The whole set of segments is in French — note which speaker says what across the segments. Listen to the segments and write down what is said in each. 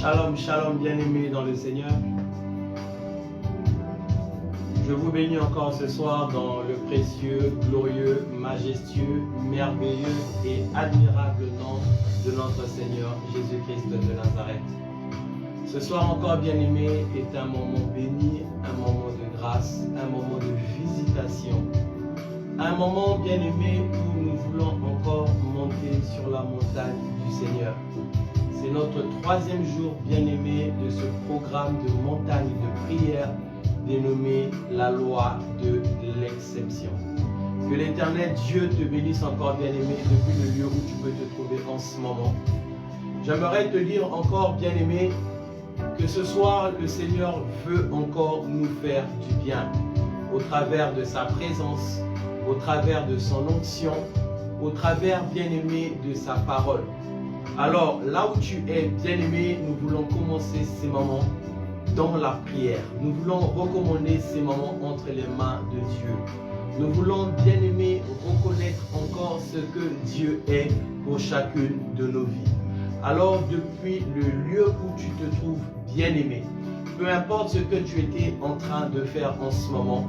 Speaker 1: Shalom, shalom, bien-aimés dans le Seigneur. Je vous bénis encore ce soir dans le précieux, glorieux, majestueux, merveilleux et admirable nom de notre Seigneur Jésus-Christ de Nazareth. Ce soir encore, bien-aimés, est un moment béni, un moment de grâce, un moment de visitation. Un moment, bien-aimé, où nous voulons encore monter sur la montagne du Seigneur. C'est notre troisième jour, bien-aimé, de ce programme de montagne de prière dénommé la loi de l'exception. Que l'Éternel Dieu te bénisse encore, bien-aimé, depuis le lieu où tu peux te trouver en ce moment. J'aimerais te dire encore, bien-aimé, que ce soir, le Seigneur veut encore nous faire du bien au travers de sa présence, au travers de son onction, au travers, bien-aimé, de sa parole. Alors, là où tu es, bien-aimé, nous voulons commencer ces moments dans la prière. Nous voulons recommander ces moments entre les mains de Dieu. Nous voulons, bien-aimé, reconnaître encore ce que Dieu est pour chacune de nos vies. Alors, depuis le lieu où tu te trouves, bien-aimé, peu importe ce que tu étais en train de faire en ce moment,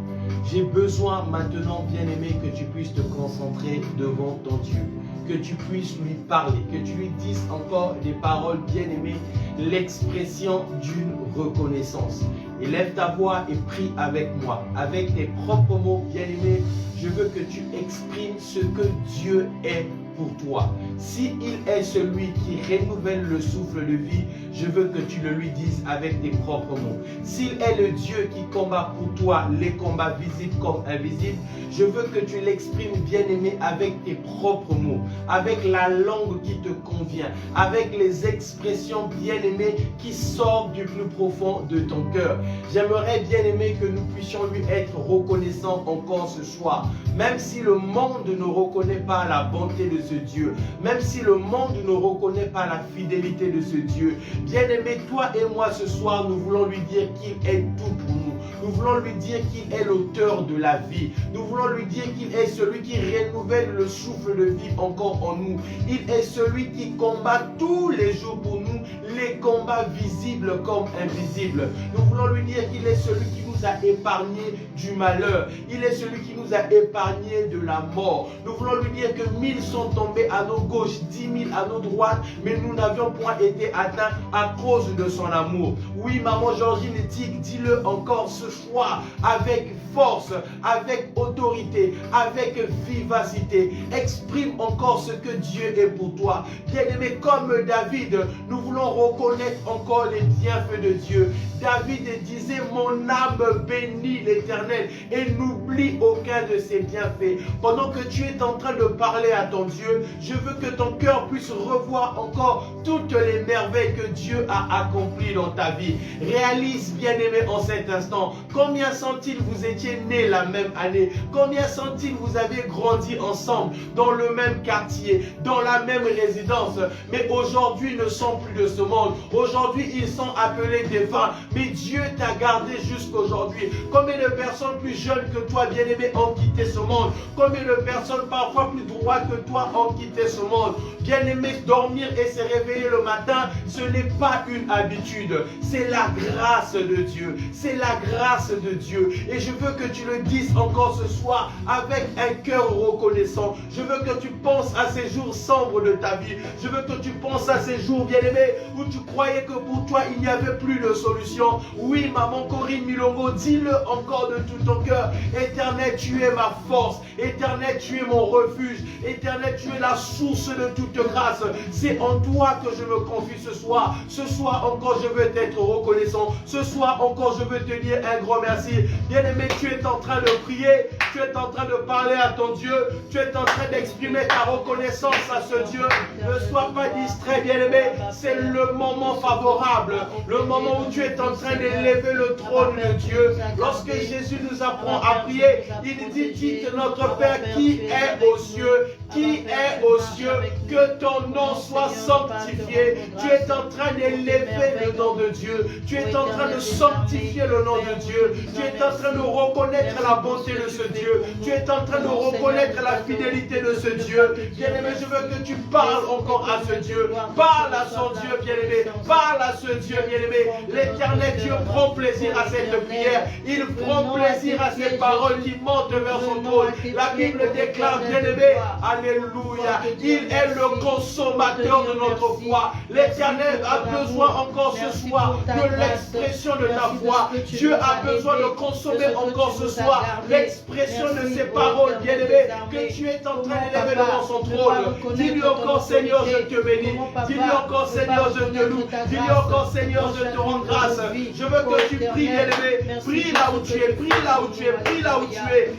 Speaker 1: j'ai besoin maintenant, bien-aimé, que tu puisses te concentrer devant ton Dieu, que tu puisses lui parler, que tu lui dises encore des paroles, bien-aimées, l'expression d'une reconnaissance. Élève ta voix et prie avec moi, avec tes propres mots, bien-aimés. Je veux que tu exprimes ce que Dieu est pour toi. S'il est celui qui renouvelle le souffle de vie, je veux que tu le lui dises avec tes propres mots. S'il est le Dieu qui combat pour toi les combats visibles comme invisibles, je veux que tu l'exprimes, bien-aimé, avec tes propres mots, avec la langue qui te convient, avec les expressions, bien-aimées, qui sortent du plus profond de ton cœur. J'aimerais, bien-aimé, que nous puissions lui être reconnaissants encore ce soir, même si le monde ne reconnaît pas la bonté de ce Dieu, même si le monde ne reconnaît pas la fidélité de ce Dieu. Bien-aimé, toi et moi ce soir, nous voulons lui dire qu'il est tout pour nous. Nous voulons lui dire qu'il est l'auteur de la vie. Nous voulons lui dire qu'il est celui qui renouvelle le souffle de vie encore en nous. Il est celui qui combat tous les jours pour nous les combats visibles comme invisibles. Nous voulons lui dire qu'il est celui qui nous a épargné du malheur. Il est celui qui nous a épargné de la mort. Nous voulons lui dire que 1000 sont tombés à nos gauches, 10 000 à nos droites, mais nous n'avions point été atteints à cause de son amour. Oui, maman Georgine Tic, dis-le encore ce soir avec force, avec autorité, avec vivacité. Exprime encore ce que Dieu est pour toi. Bien-aimé, comme David, nous voulons reconnaître encore les bienfaits de Dieu. David disait, mon âme bénit l'Éternel et n'oublie aucun de ses bienfaits. Pendant que tu es en train de parler à ton Dieu, je veux que ton cœur puisse revoir encore toutes les merveilles que Dieu a accomplies dans ta vie. Réalise, bien-aimé, en cet instant, combien sont-ils vous étiez nés la même année? Combien sont-ils vous avez grandi ensemble dans le même quartier, dans la même résidence? Mais aujourd'hui, ils ne sont plus de ce monde. Aujourd'hui, ils sont appelés défunts. Mais Dieu t'a gardé jusqu'aujourd'hui. Combien de personnes plus jeunes que toi, bien-aimé, ont quitté ce monde? Combien de personnes parfois plus droites que toi ont quitté ce monde? Bien-aimé, dormir et se réveiller le matin, ce n'est pas une habitude. C'est la grâce de Dieu. C'est la grâce de Dieu. Et je veux que tu le dises encore ce soir avec un cœur reconnaissant. Je veux que tu penses à ces jours sombres de ta vie. Je veux que tu penses à ces jours, bien-aimé, où tu croyais que pour toi, il n'y avait plus de solution. Oui, maman Corinne Milongo, dis-le encore de tout ton cœur. Éternel, tu es ma force. Éternel, tu es mon refuge. Éternel, tu es la source de toute grâce. C'est en toi que je me confie ce soir. Ce soir encore, je veux t'être reconnaissant. Ce soir encore, je veux te dire un grand merci. Bien-aimé, tu es en train de prier. Tu es en train de parler à ton Dieu. Tu es en train d'exprimer ta reconnaissance à ce Dieu. Ne sois pas distrait, bien-aimé. C'est le moment favorable. Le moment où tu es en train d'élever le trône de Dieu. Lorsque Jésus nous apprend à prier, il dit, dites notre Père qui est aux cieux, qui est aux cieux, que ton nom soit sanctifié. Tu es en train d'élever le nom de Dieu. Tu es en train de sanctifier le nom de Dieu. Tu es en train de reconnaître la bonté de ce Dieu. Tu es en train de reconnaître la fidélité de ce Dieu. Bien-aimé, je veux que tu parles encore à ce Dieu. Parle à son Dieu, bien-aimé. Parle à ce Dieu, bien-aimé. L'Éternel Dieu prend plaisir à cette prière. Il prend plaisir à ces paroles qui montent vers son trône. La Bible déclare, bien-aimé, alléluia, il est le consommateur de notre foi. L'Éternel a besoin encore ce soir de l'expression de ta foi. Dieu a besoin de consommer encore ce soir l'expression de ces paroles, bien-aimé, que tu es en train d'élever devant son trône. Dis-lui encore, Seigneur, je te bénis. Dis-lui encore, Seigneur, je te loue. Dis-lui encore, Seigneur, je te rends grâce. Je veux que tu pries, bien-aimé. Prie là où tu es, prie là où tu es, prie là où tu es.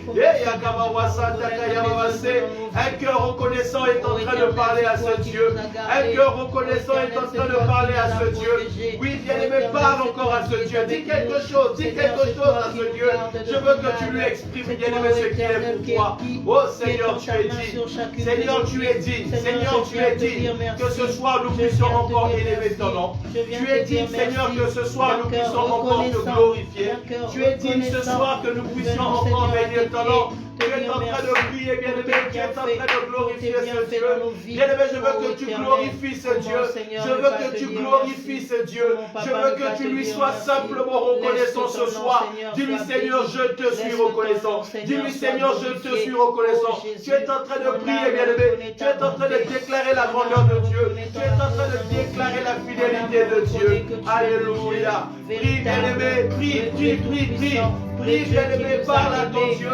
Speaker 1: Un cœur reconnaissant est en train de parler à ce Dieu. Un cœur reconnaissant est en train de parler à ce Dieu. Oui, bien-aimé, parle encore à ce Dieu. Dis quelque chose à ce Dieu. Je veux que tu lui exprimes, bien-aimé, ce qui est pour toi. Oh Seigneur, tu es digne. Seigneur, tu es digne. Seigneur, tu es digne. Que ce soir, nous puissions encore élever ton nom. Tu es digne, Seigneur, que ce soir, nous puissions encore te glorifier. Tu es digne ce soir que nous puissions encore bénir ton nom. Tu es en train de prier, bien-aimé, tu es en train de glorifier ce Dieu. Bien-aimé, je veux que tu glorifies ce Dieu. Je veux que tu glorifies ce Dieu. Je veux que tu lui sois simplement reconnaissant ce soir. Dis-lui, Seigneur, je te suis reconnaissant. Dis-lui, Seigneur, je te suis reconnaissant. Tu es en train de prier, bien-aimé. Tu es en train de déclarer la grandeur de Dieu. Tu es en train de déclarer la fidélité de Dieu. Alléluia. Prie, bien-aimé, prie, prie, prie, prie. Prie, bien-aimé, parle à ton Dieu.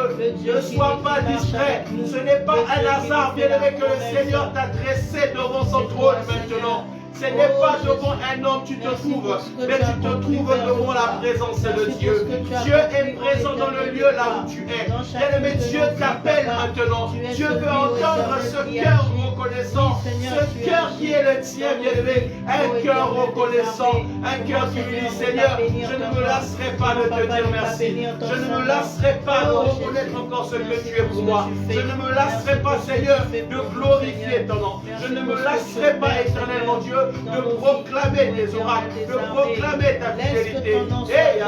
Speaker 1: Ne sois pas distrait. Ce n'est pas un hasard, bien-aimé, que le Seigneur t'a dressé devant son trône maintenant. Ce n'est pas devant un homme tu te trouves, mais tu te trouves devant la présence de Dieu. Dieu est présent dans le lieu là où tu es. Bien-aimé, Dieu t'appelle maintenant. Dieu veut entendre ce cœur reconnaissant, ce cœur qui est le tien, bien-aimé. Un cœur reconnaissant, un cœur qui lui dit, Seigneur, je ne me lasserai pas de te dire merci. Je ne me lasserai pas de reconnaître encore ce que tu es pour moi. Je ne me lasserai pas, Seigneur, de glorifier ton nom. Je ne me lasserai pas, éternellement Dieu, de proclamer tes oracles, de proclamer ta fidélité. Et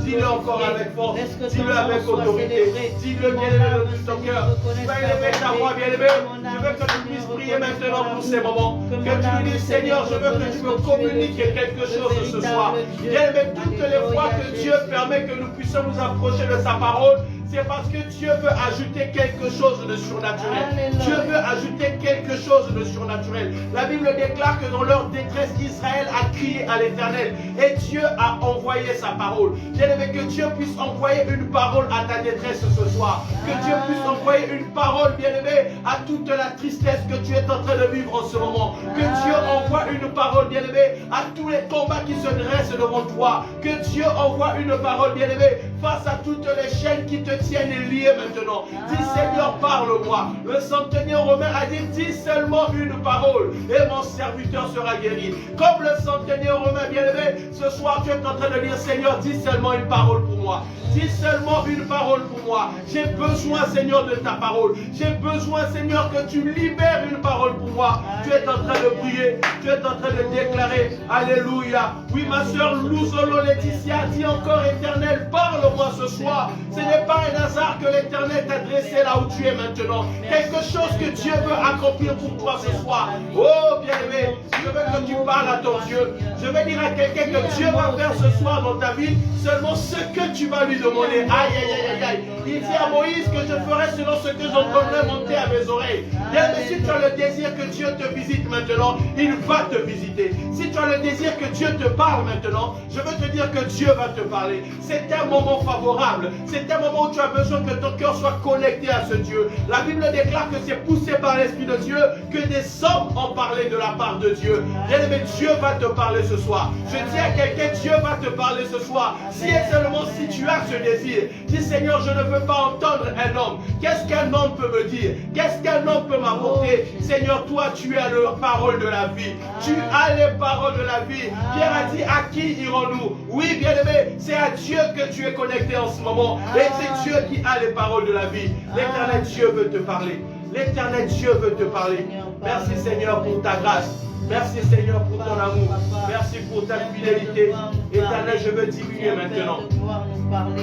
Speaker 1: dis-le encore avec force, dis-le avec autorité, dis-le bien-aimé de tout ton cœur. Tu vas élever ta voix, bien-aimé. Je veux que tu puisses prier maintenant pour ces moments. Que tu lui dises, Seigneur, je veux que tu me communiques quelque chose ce soir. Bien-aimé, toutes les fois que Dieu permet que nous puissions nous approcher de sa parole, c'est parce que Dieu veut ajouter quelque chose de surnaturel. Dieu veut ajouter quelque chose de surnaturel. La Bible déclare que dans leur détresse, Israël a crié à l'Éternel et Dieu a envoyé sa parole. Bien-aimé, que Dieu puisse envoyer une parole à ta détresse ce soir. Que Dieu puisse envoyer une parole, bien-aimé, à toute la tristesse que tu es en train de vivre en ce moment. Que Dieu envoie une parole, bien-aimé, à tous les combats qui se dressent devant toi. Que Dieu envoie une parole, bien-aimé, face à toutes les chaînes qui te tiennent liées maintenant. Dis, Seigneur, parle-moi. Le centenier romain a dit, dis seulement une parole et mon serviteur sera guéri. Comme le centenier romain, bien-aimé, ce soir tu es en train de dire, Seigneur, dis seulement une parole pour moi. Dis seulement une parole pour moi. J'ai besoin, Seigneur, de ta parole. J'ai besoin, Seigneur, que tu libères une parole pour moi. Tu es en train de prier. Tu es en train de déclarer. Alléluia. Oui, ma soeur Louzolo Laetitia dit encore, Éternel, parle-moi ce soir. Ce n'est pas un hasard que l'Éternel t'a dressé là où tu es maintenant. Quelque chose que Dieu veut accomplir pour toi ce soir. Oh, bien-aimé, je veux que tu parles à ton Dieu. Je vais dire à quelqu'un que Dieu va faire ce soir dans ta vie seulement ce que tu vas lui demander. Aïe, aïe, aïe, aïe. Il dit à Moïse que je ferai selon ce que j'entendrai monter à mes oreilles. Bien, mais si tu as le désir que Dieu te visite maintenant, il va te visiter. Si tu as le désir que Dieu te parle maintenant, je veux te dire que Dieu va te parler. C'est un moment favorable. C'est un moment où tu as besoin que ton cœur soit connecté à ce Dieu. La Bible déclare que c'est poussé par l'Esprit de Dieu que des hommes ont parlé de la part de Dieu. Bien-aimé, Dieu va te parler ce soir. Je dis à quelqu'un, Dieu va te parler ce soir. Si et seulement si tu as ce désir, dis, Seigneur, je ne veux pas entendre un homme. Qu'est-ce qu'un homme peut me dire? Qu'est-ce qu'un homme peut m'apporter? Seigneur, toi, tu as la parole de la vie. Tu as les paroles de la vie. Pierre a dit, à qui irons-nous? Oui, bien-aimé, c'est à Dieu que tu es connecté en ce moment. Et c'est Dieu qui a les paroles de la vie. L'Éternel Dieu veut te parler. L'Éternel Dieu veut te parler. Merci Seigneur pour ta grâce. Merci Seigneur pour ton amour. Merci pour ta fidélité. Éternel, je veux diminuer maintenant.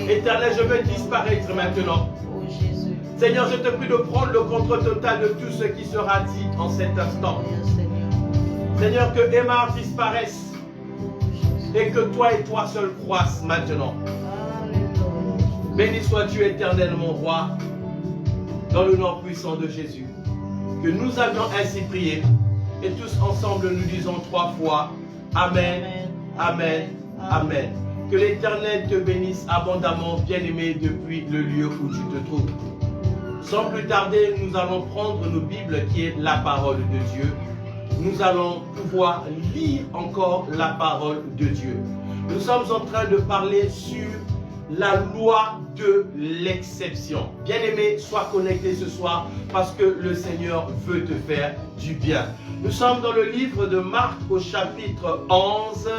Speaker 1: Éternel, je veux disparaître maintenant. Seigneur, je te prie de prendre le contrôle total de tout ce qui sera dit en cet instant. Seigneur, que Emma disparaisse et que toi et toi seul croissent maintenant. Béni sois-tu éternel, mon roi, dans le nom puissant de Jésus. Que nous avions ainsi prié et tous ensemble nous disons 3 fois Amen, Amen, Amen. Que l'Éternel te bénisse abondamment, bien-aimé, depuis le lieu où tu te trouves. Sans plus tarder, nous allons prendre nos Bibles qui est la parole de Dieu. Nous allons pouvoir lire encore la parole de Dieu. Nous sommes en train de parler sur la loi de l'exception. Bien-aimé, sois connecté ce soir parce que le Seigneur veut te faire du bien. Nous sommes dans le livre de Marc au chapitre 11.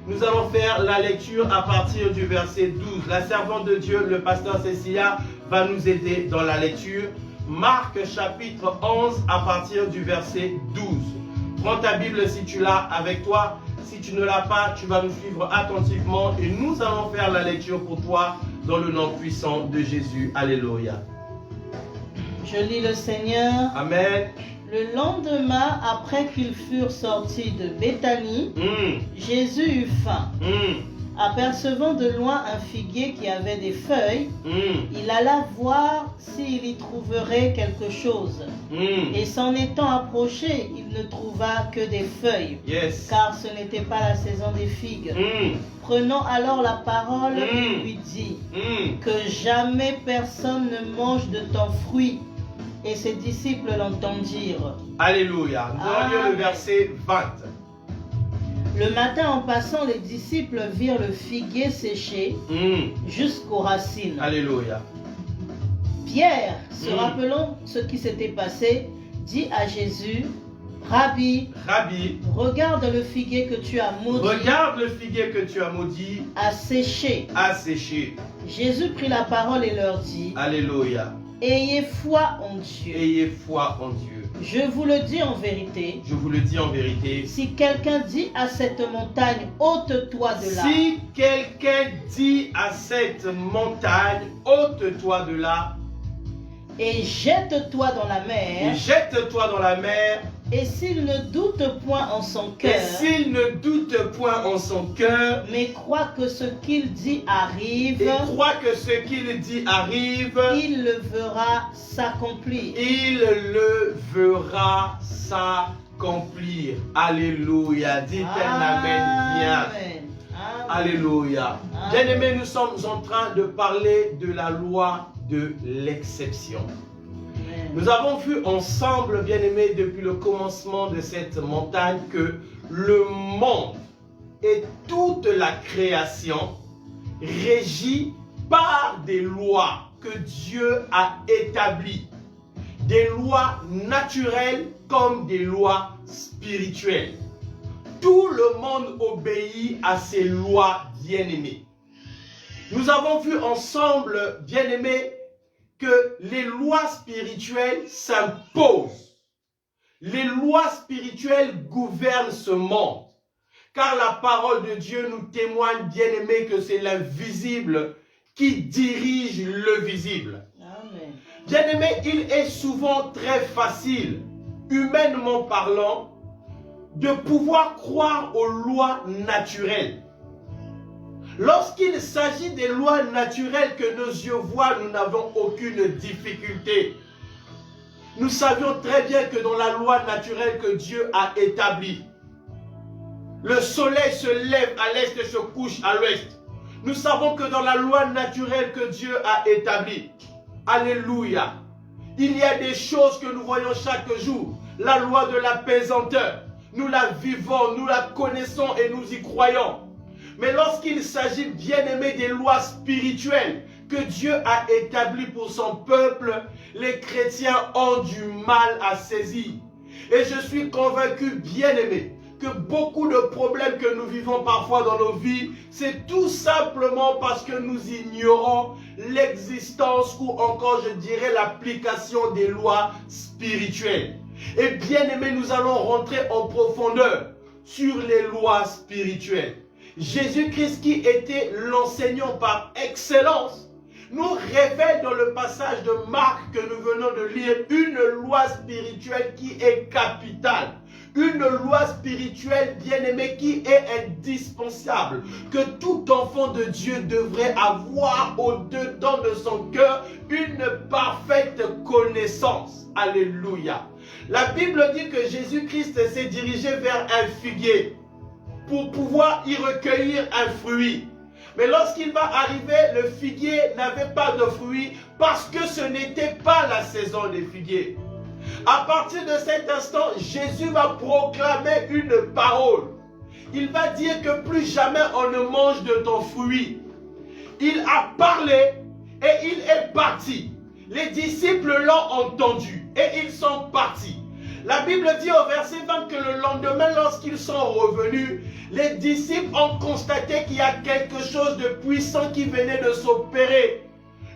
Speaker 1: Nous allons faire la lecture à partir du verset 12. La servante de Dieu, le pasteur Cécilia, va nous aider dans la lecture. Marc chapitre 11 à partir du verset 12. Prends ta Bible si tu l'as avec toi. Si tu ne l'as pas, tu vas nous suivre attentivement et nous allons faire la lecture pour toi dans le nom puissant de Jésus. Alléluia.
Speaker 2: Je lis le Seigneur.
Speaker 1: Amen.
Speaker 2: Le lendemain, après qu'ils furent sortis de Béthanie, Jésus eut faim. Apercevant de loin un figuier qui avait des feuilles, il alla voir s'il y trouverait quelque chose. Et s'en étant approché, il ne trouva que des feuilles, car ce n'était pas la saison des figues. Prenant alors la parole, il lui dit que jamais personne ne mange de ton fruit. Et ses disciples l'entendirent.
Speaker 1: Alléluia. Nous allons lire le verset 20.
Speaker 2: Le matin, en passant, les disciples virent le figuier séché jusqu'aux racines.
Speaker 1: Alléluia.
Speaker 2: Pierre, se rappelant ce qui s'était passé, dit à Jésus, Rabbi, regarde le figuier que tu as maudit.
Speaker 1: Regarde le figuier que tu as maudit.
Speaker 2: A séché.
Speaker 1: A séché.
Speaker 2: Jésus prit la parole et leur dit,
Speaker 1: Alléluia.
Speaker 2: Ayez foi en Dieu.
Speaker 1: Ayez foi en Dieu.
Speaker 2: Je vous le dis en vérité.
Speaker 1: Je vous le dis en vérité.
Speaker 2: Si quelqu'un dit à cette montagne, ôte-toi de là.
Speaker 1: Si quelqu'un dit à cette montagne, ôte-toi de là.
Speaker 2: Et jette-toi dans la mer.
Speaker 1: Et jette-toi dans la mer.
Speaker 2: Et s'il ne doute point en son cœur.
Speaker 1: Et s'il ne doute point en son cœur.
Speaker 2: Mais croit que ce qu'il dit arrive.
Speaker 1: Et croit que ce qu'il dit arrive.
Speaker 2: Il le verra s'accomplir.
Speaker 1: Il le verra s'accomplir. Alléluia. Dites un amen bien. Alléluia. Bien-aimés, nous sommes en train de parler de la loi de l'exception. Nous avons vu ensemble, bien-aimés, depuis le commencement de cette montagne, que le monde et toute la création régit par des lois que Dieu a établies. Des lois naturelles comme des lois spirituelles. Tout le monde obéit à ces lois, bien-aimés. Nous avons vu ensemble, bien-aimés, que les lois spirituelles s'imposent. Les lois spirituelles gouvernent ce monde. Car la parole de Dieu nous témoigne, bien-aimés, que c'est l'invisible qui dirige le visible. Bien-aimés, il est souvent très facile, humainement parlant, de pouvoir croire aux lois naturelles. Lorsqu'il s'agit des lois naturelles que nos yeux voient, nous n'avons aucune difficulté. Nous savions très bien que dans la loi naturelle que Dieu a établie, le soleil se lève à l'est et se couche à l'ouest. Nous savons que dans la loi naturelle que Dieu a établie, alléluia, il y a des choses que nous voyons chaque jour. La loi de la pesanteur, nous la vivons, nous la connaissons et nous y croyons. Mais lorsqu'il s'agit, bien-aimés, des lois spirituelles que Dieu a établies pour son peuple, les chrétiens ont du mal à saisir. Et je suis convaincu, bien-aimés, que beaucoup de problèmes que nous vivons parfois dans nos vies, c'est tout simplement parce que nous ignorons l'existence ou encore, je dirais, l'application des lois spirituelles. Et bien aimé, nous allons rentrer en profondeur sur les lois spirituelles. Jésus-Christ, qui était l'enseignant par excellence, nous révèle dans le passage de Marc que nous venons de lire une loi spirituelle qui est capitale. Une loi spirituelle bien-aimée qui est indispensable, que tout enfant de Dieu devrait avoir au-dedans de son cœur une parfaite connaissance. Alléluia. La Bible dit que Jésus-Christ s'est dirigé vers un figuier pour pouvoir y recueillir un fruit. Mais lorsqu'il va arriver, le figuier n'avait pas de fruits parce que ce n'était pas la saison des figuiers. À partir de cet instant, Jésus va proclamer une parole. Il va dire que plus jamais on ne mange de ton fruit. Il a parlé et il est parti. Les disciples l'ont entendu et ils sont partis. La Bible dit au verset 20 que le lendemain, lorsqu'ils sont revenus, les disciples ont constaté qu'il y a quelque chose de puissant qui venait de s'opérer.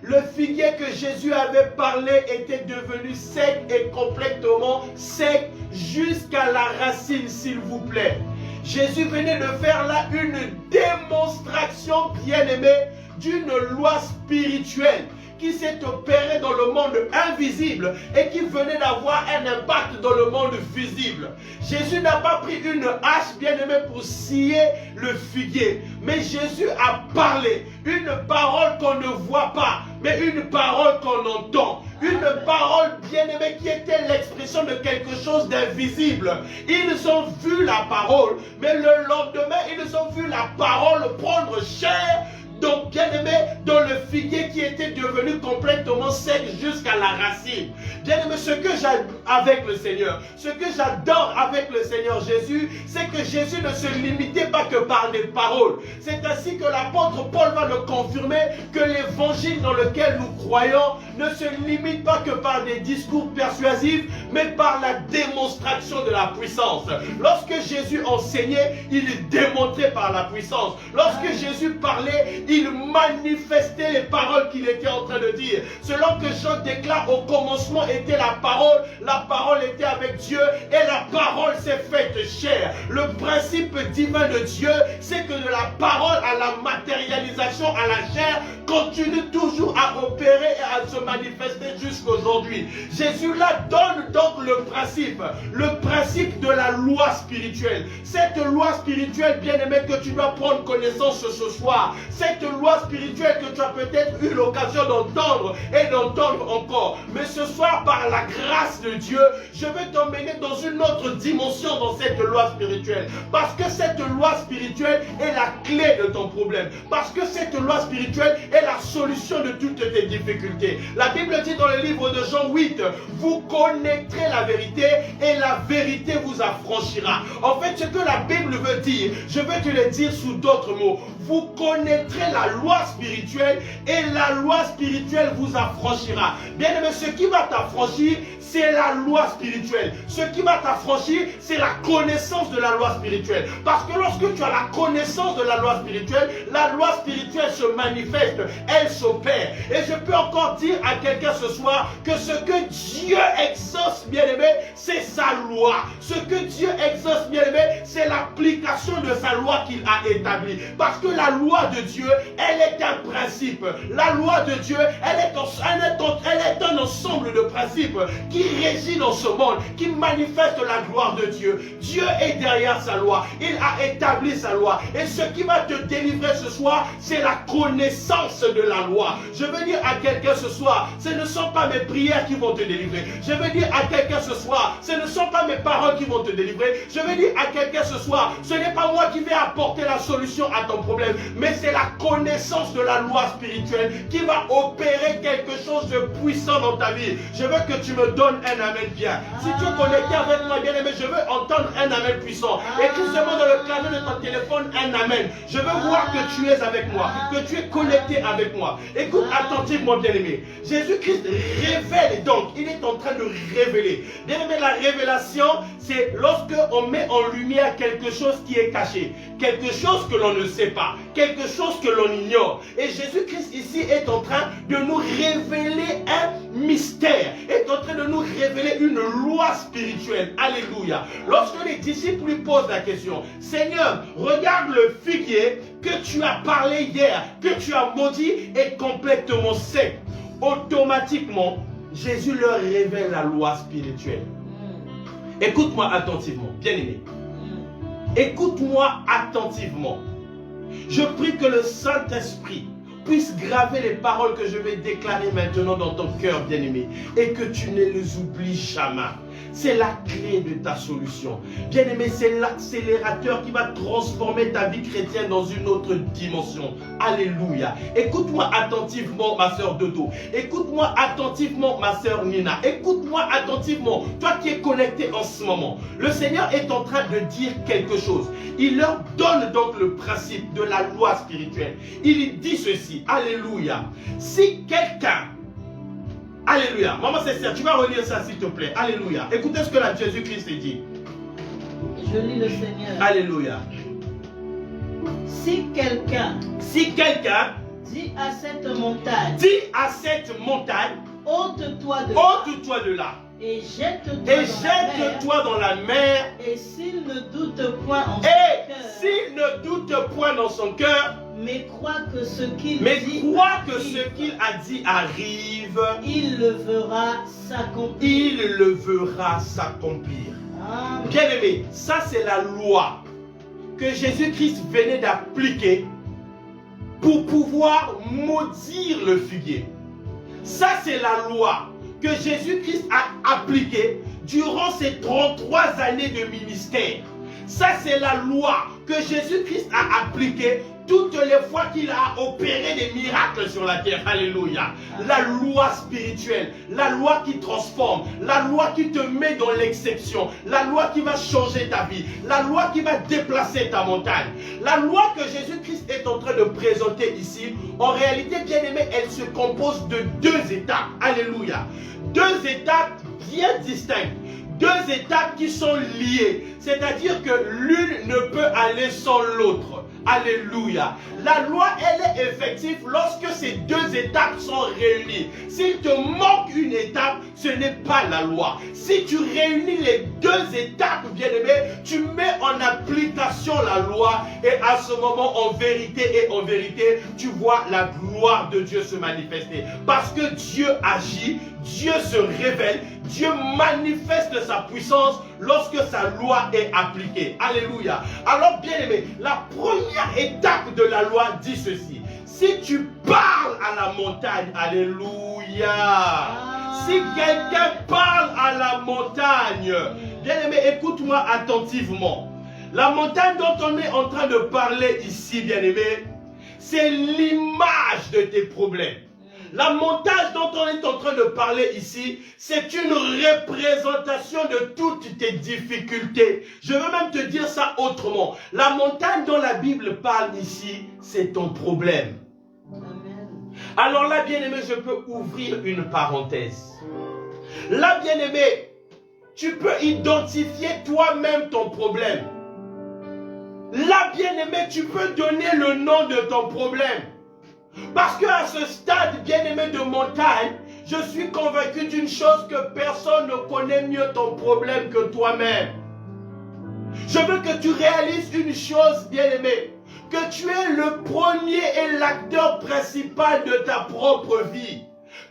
Speaker 1: Le figuier que Jésus avait parlé était devenu sec et complètement sec jusqu'à la racine, s'il vous plaît. Jésus venait de faire là une démonstration bien-aimée d'une loi spirituelle qui s'est opérée dans le monde invisible et qui venait d'avoir un impact dans le monde visible. Jésus n'a pas pris une hache bien-aimée pour scier le figuier, mais Jésus a parlé, une parole qu'on ne voit pas, mais une parole qu'on entend. Une parole bien-aimée qui était l'expression de quelque chose d'invisible. Ils ont vu la parole, mais le lendemain, ils ont vu la parole prendre chair. Donc, bien-aimé, dans le figuier qui était devenu complètement sec jusqu'à la racine. Bien-aimé, ce que j'aime avec le Seigneur, ce que j'adore avec le Seigneur Jésus, c'est que Jésus ne se limitait pas que par des paroles. C'est ainsi que l'apôtre Paul va le confirmer, que l'évangile dans lequel nous croyons ne se limite pas que par des discours persuasifs, mais par la démonstration de la puissance. Lorsque Jésus enseignait, il démontrait par la puissance. Lorsque Jésus parlait, il manifestait les paroles qu'il était en train de dire. Selon que Jean déclare, au commencement était la parole était avec Dieu et la parole s'est faite chair. Le principe divin de Dieu, c'est que de la parole à la matérialisation, à la chair, continue toujours à opérer et à se manifester jusqu'aujourd'hui. Jésus là donne donc le principe de la loi spirituelle. Cette loi spirituelle, bien-aimée, que tu dois prendre connaissance ce soir. Cette loi spirituelle que tu as peut-être eu l'occasion d'entendre et d'entendre encore. Mais ce soir, par la grâce de Dieu, je vais t'emmener dans une autre dimension dans cette loi spirituelle. Parce que cette loi spirituelle est la clé de ton problème. Parce que cette loi spirituelle est la solution de toutes tes difficultés. La Bible dit dans le livre de Jean 8, vous connaîtrez la vérité et la vérité vous affranchira. En fait, ce que la Bible veut dire, je vais te le dire sous d'autres mots. Vous connaîtrez la loi spirituelle et la loi spirituelle vous affranchira. Bien aimé, ce qui va t'affranchir, c'est la loi spirituelle. Ce qui va t'affranchir, c'est la connaissance de la loi spirituelle. Parce que lorsque tu as la connaissance de la loi spirituelle se manifeste, elle s'opère. Et je peux encore dire à quelqu'un ce soir que ce que Dieu exauce, bien-aimé, c'est sa loi. Ce que Dieu exauce, bien-aimé, c'est l'application de sa loi qu'il a établie. Parce que la loi de Dieu, elle est un principe. La loi de Dieu, elle est un ensemble de principes qui régit dans ce monde, qui manifeste la gloire de Dieu. Dieu est derrière sa loi. Il a établi sa loi. Et ce qui va te délivrer ce soir, c'est la connaissance de la loi. Je veux dire à quelqu'un ce soir, ce ne sont pas mes prières qui vont te délivrer. Je veux dire à quelqu'un ce soir, ce ne sont pas mes paroles qui vont te délivrer. Je veux dire à quelqu'un ce soir, ce n'est pas moi qui vais apporter la solution à ton problème, mais c'est la connaissance de la loi spirituelle qui va opérer quelque chose de puissant dans ta vie. Je veux que tu me donnes un amen bien. Si tu es connecté avec moi, bien aimé, je veux entendre un amen puissant. Écris seulement dans le clavier de ton téléphone un amen. Je veux voir que tu es avec moi, que tu es connecté avec moi. Écoute attentivement, bien aimé. Jésus-Christ révèle donc, il est en train de révéler. Bien aimé, la révélation, c'est lorsque on met en lumière quelque chose qui est caché, quelque chose que l'on ne sait pas, quelque chose que l'on ignore. Et Jésus-Christ ici est en train de nous révéler un mystère, est en train de nous nous révéler une loi spirituelle. Alléluia. Lorsque les disciples lui posent la question, Seigneur, regarde le figuier que tu as parlé hier, que tu as maudit, est complètement sec. Automatiquement, Jésus leur révèle la loi spirituelle. Écoute-moi attentivement, bien-aimé. Écoute-moi attentivement. Je prie que le Saint-Esprit puisse graver les paroles que je vais déclarer maintenant dans ton cœur, bien-aimé, et que tu ne les oublies jamais. C'est la clé de ta solution. Bien-aimé, c'est l'accélérateur qui va transformer ta vie chrétienne dans une autre dimension. Alléluia. Écoute-moi attentivement, ma sœur Dodo. Écoute-moi attentivement, ma sœur Nina. Écoute-moi attentivement, toi qui es connecté en ce moment. Le Seigneur est en train de dire quelque chose. Il leur donne donc le principe de la loi spirituelle. Il dit ceci. Alléluia. Si quelqu'un... Alléluia. Maman Cécile, tu vas relire ça s'il te plaît. Alléluia. Écoutez ce que la Jésus-Christ dit.
Speaker 2: Je lis le Seigneur.
Speaker 1: Alléluia.
Speaker 2: Si quelqu'un dit à cette montagne, ôte-toi
Speaker 1: de là.
Speaker 2: Et jette-toi
Speaker 1: dans la mer.
Speaker 2: Et s'il ne doute point
Speaker 1: dans son cœur,
Speaker 2: mais croit que ce qu'il
Speaker 1: a dit arrive,
Speaker 2: il le verra s'accomplir.
Speaker 1: Bien-aimé, ça c'est la loi que Jésus-Christ venait d'appliquer pour pouvoir maudire le figuier. Ça c'est la loi que Jésus-Christ a appliquée durant ses 33 années de ministère. Ça c'est la loi que Jésus-Christ a appliquée toutes les fois qu'il a opéré des miracles sur la terre. Alléluia. La loi spirituelle, la loi qui transforme, la loi qui te met dans l'exception, la loi qui va changer ta vie, la loi qui va déplacer ta montagne. La loi que Jésus-Christ est en train de présenter ici, en réalité, bien aimé, elle se compose de 2 étapes. Alléluia. 2 étapes bien distinctes. 2 étapes qui sont liées. C'est-à-dire que l'une ne peut aller sans l'autre. Alléluia. La loi, elle est effective lorsque ces 2 étapes sont réunies. S'il te manque une étape, ce n'est pas la loi. Si tu réunis les 2 étapes, bien-aimé, tu mets en application la loi et à ce moment, en vérité, tu vois la gloire de Dieu se manifester. Parce que Dieu agit, Dieu se révèle, Dieu manifeste sa puissance lorsque sa loi est appliquée. Alléluia. Alors, bien-aimé, la première étape de la loi dit ceci. Si tu parles à la montagne, alléluia. Si quelqu'un parle à la montagne, bien-aimé, écoute-moi attentivement. La montagne dont on est en train de parler ici, bien-aimé, c'est l'image de tes problèmes. La montagne dont on est en train de parler ici, c'est une représentation de toutes tes difficultés. Je veux même te dire ça autrement. La montagne dont la Bible parle ici, c'est ton problème.
Speaker 2: Amen.
Speaker 1: Alors là, bien-aimé, je peux ouvrir une parenthèse. Là, bien-aimé, tu peux identifier toi-même ton problème. Là, bien-aimé, tu peux donner le nom de ton problème. Parce qu'à ce stade, bien-aimé de montagne, je suis convaincu d'une chose, que personne ne connaît mieux ton problème que toi-même. Je veux que tu réalises une chose, bien-aimé, que tu es le premier et l'acteur principal de ta propre vie.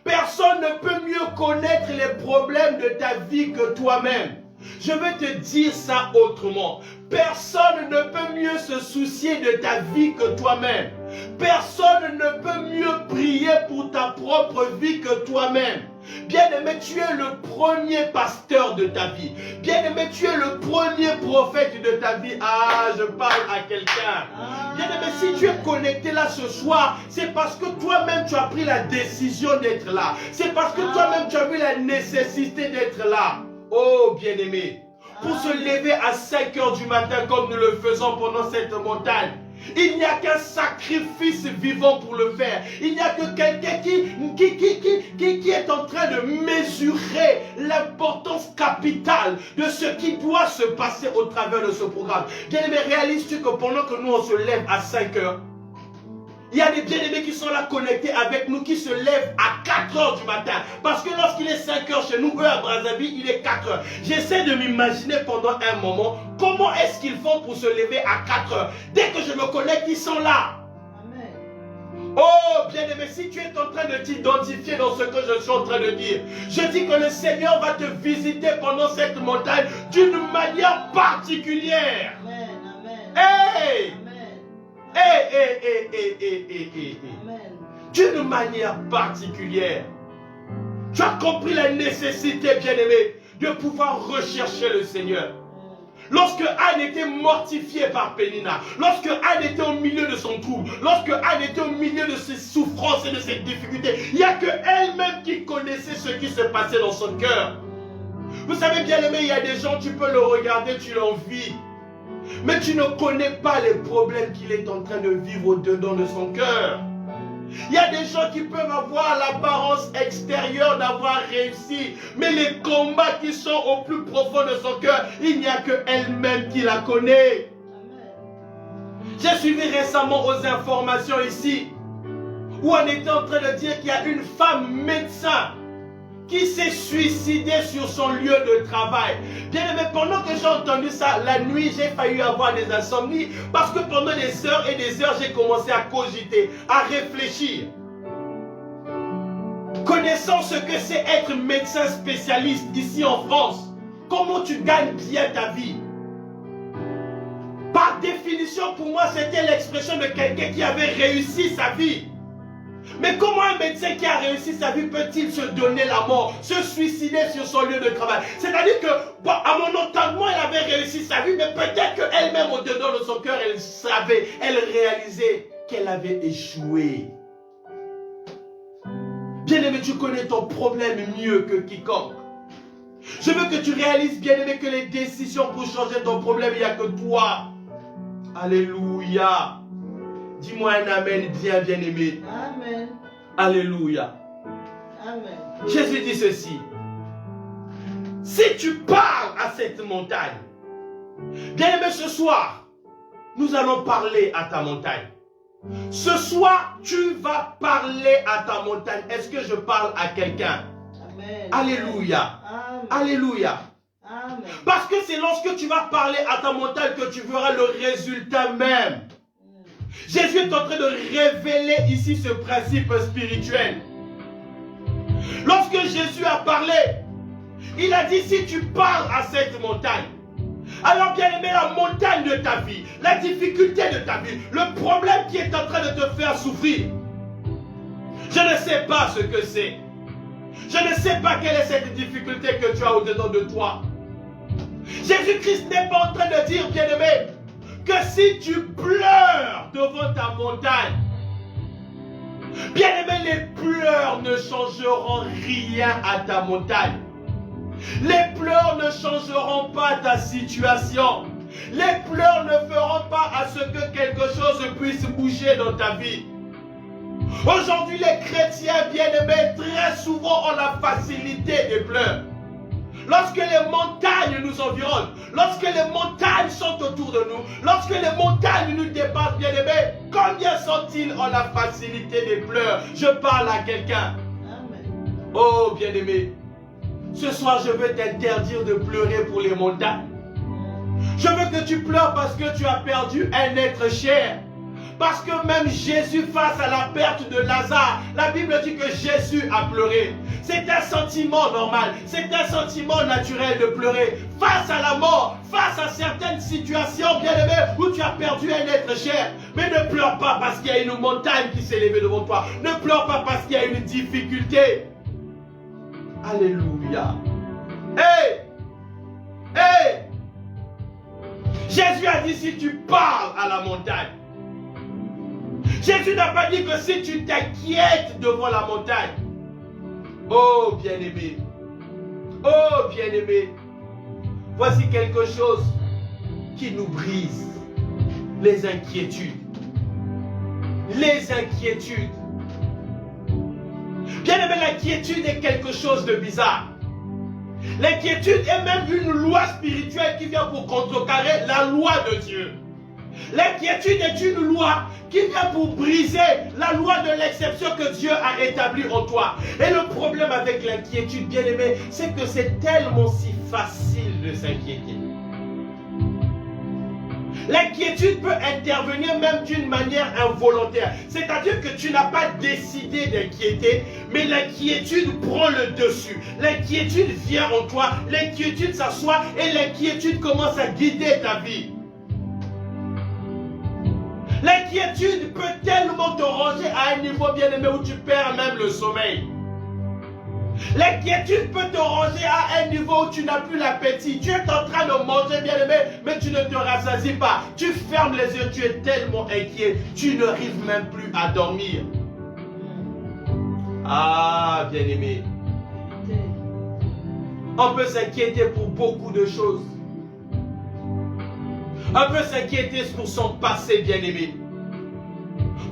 Speaker 1: Personne ne peut mieux connaître les problèmes de ta vie que toi-même. Je vais te dire ça autrement. Personne ne peut mieux se soucier de ta vie que toi-même. Personne ne peut mieux prier pour ta propre vie que toi-même. Bien-aimé, tu es le premier pasteur de ta vie. Bien-aimé, tu es le premier prophète de ta vie. Ah, je parle à quelqu'un. Bien-aimé, si tu es connecté là ce soir, c'est parce que toi-même tu as pris la décision d'être là. C'est parce que toi-même tu as vu la nécessité d'être là. Oh, bien-aimé, pour se lever à 5 heures du matin comme nous le faisons pendant cette montagne, il n'y a qu'un sacrifice vivant pour le faire. Il n'y a que quelqu'un qui est en train de mesurer l'importance capitale de ce qui doit se passer au travers de ce programme. Bien-aimé, réalises-tu que pendant que nous on se lève à 5 heures, Il y a des bien-aimés qui sont là connectés avec nous, qui se lèvent à 4 heures du matin. Parce que lorsqu'il est 5 heures chez nous, eux à Brazzaville, il est 4 heures. J'essaie de m'imaginer pendant un moment, comment est-ce qu'ils font pour se lever à 4 heures. Dès que je me connecte, ils sont là. Amen. Oh, bien-aimé, si tu es en train de t'identifier dans ce que je suis en train de dire, je dis que le Seigneur va te visiter pendant cette montagne d'une manière particulière. Amen. Hey! D'une manière particulière. Tu as compris la nécessité, bien-aimé, de pouvoir rechercher le Seigneur. Lorsque Anne était mortifiée par Pénina, lorsque Anne était au milieu de son trouble, lorsque Anne était au milieu de ses souffrances et de ses difficultés, il n'y a que elle-même qui connaissait ce qui se passait dans son cœur. Vous savez, bien-aimé, il y a des gens, tu peux le regarder, tu l'envies. Mais tu ne connais pas les problèmes qu'il est en train de vivre au-dedans de son cœur. Il y a des gens qui peuvent avoir l'apparence extérieure d'avoir réussi, mais les combats qui sont au plus profond de son cœur, il n'y a que elle-même qui la connaît. J'ai suivi récemment aux informations ici, où on était en train de dire qu'il y a une femme médecin qui s'est suicidée sur son lieu de travail. Bien aimé, pendant que j'ai entendu ça, la nuit, j'ai failli avoir des insomnies parce que pendant des heures et des heures, j'ai commencé à cogiter, à réfléchir. Connaissant ce que c'est être médecin spécialiste ici en France, comment tu gagnes bien ta vie? Par définition, pour moi, c'était l'expression de quelqu'un qui avait réussi sa vie. Mais comment un médecin qui a réussi sa vie peut-il se donner la mort, se suicider sur son lieu de travail? C'est-à-dire que, bon, à mon entendement, elle avait réussi sa vie, mais peut-être qu'elle-même, au-dedans de son cœur, elle savait, elle réalisait qu'elle avait échoué. Bien-aimé, tu connais ton problème mieux que quiconque. Je veux que tu réalises, bien-aimé, que les décisions pour changer ton problème, il n'y a que toi. Alléluia. Dis-moi un amen bien-aimé.
Speaker 2: Amen.
Speaker 1: Alléluia.
Speaker 2: Amen.
Speaker 1: Jésus dit ceci. Si tu parles à cette montagne, bien-aimé, ce soir, nous allons parler à ta montagne. Ce soir, tu vas parler à ta montagne. Est-ce que je parle à quelqu'un?
Speaker 2: Amen.
Speaker 1: Alléluia.
Speaker 2: Amen.
Speaker 1: Alléluia.
Speaker 2: Amen.
Speaker 1: Parce que c'est lorsque tu vas parler à ta montagne que tu verras le résultat même. Jésus est en train de révéler ici ce principe spirituel. Lorsque Jésus a parlé, il a dit si tu parles à cette montagne, alors bien aimé, la montagne de ta vie, la difficulté de ta vie, le problème qui est en train de te faire souffrir, je ne sais pas ce que c'est. Je ne sais pas quelle est cette difficulté que tu as au-dedans de toi. Jésus-Christ n'est pas en train de dire, bien aimé, que si tu pleures devant ta montagne, bien aimé, les pleurs ne changeront rien à ta montagne. Les pleurs ne changeront pas ta situation. Les pleurs ne feront pas à ce que quelque chose puisse bouger dans ta vie. Aujourd'hui, les chrétiens bien-aimés, très souvent ont la facilité des pleurs. Lorsque les montagnes nous environnent, lorsque les montagnes sont autour de nous, lorsque les montagnes nous dépassent, bien-aimés, combien sont-ils en la facilité des pleurs? Je parle à quelqu'un. Oh, bien-aimé, ce soir, je veux t'interdire de pleurer pour les montagnes. Je veux que tu pleures parce que tu as perdu un être cher. Parce que même Jésus, face à la perte de Lazare, la Bible dit que Jésus a pleuré. C'est un sentiment normal, c'est un sentiment naturel de pleurer. Face à la mort, face à certaines situations, bien-aimées, où tu as perdu un être cher. Mais ne pleure pas parce qu'il y a une montagne qui s'est levée devant toi. Ne pleure pas parce qu'il y a une difficulté. Alléluia. Hey! Hey! Jésus a dit si tu parles à la montagne. Jésus n'a pas dit que si tu t'inquiètes devant la montagne. Oh bien-aimé. Oh bien-aimé. Voici quelque chose qui nous brise. Les inquiétudes. Les inquiétudes. Bien-aimé, l'inquiétude est quelque chose de bizarre. L'inquiétude est même une loi spirituelle qui vient pour contrecarrer la loi de Dieu. L'inquiétude est une loi qui vient pour briser la loi de l'exception que Dieu a établie en toi. Et le problème avec l'inquiétude, bien-aimé, c'est que c'est tellement si facile de s'inquiéter. L'inquiétude peut intervenir même d'une manière involontaire. C'est-à-dire que tu n'as pas décidé d'inquiéter, mais l'inquiétude prend le dessus. L'inquiétude vient en toi, l'inquiétude s'assoit et l'inquiétude commence à guider ta vie. L'inquiétude peut tellement te ranger à un niveau bien-aimé où tu perds même le sommeil. L'inquiétude peut te ranger à un niveau où tu n'as plus l'appétit. Tu es en train de manger, bien-aimé, mais tu ne te rassasies pas. Tu fermes les yeux, tu es tellement inquiet, tu n'arrives même plus à dormir. Ah, bien-aimé. On peut s'inquiéter pour beaucoup de choses. On peut s'inquiéter pour son passé, bien-aimé.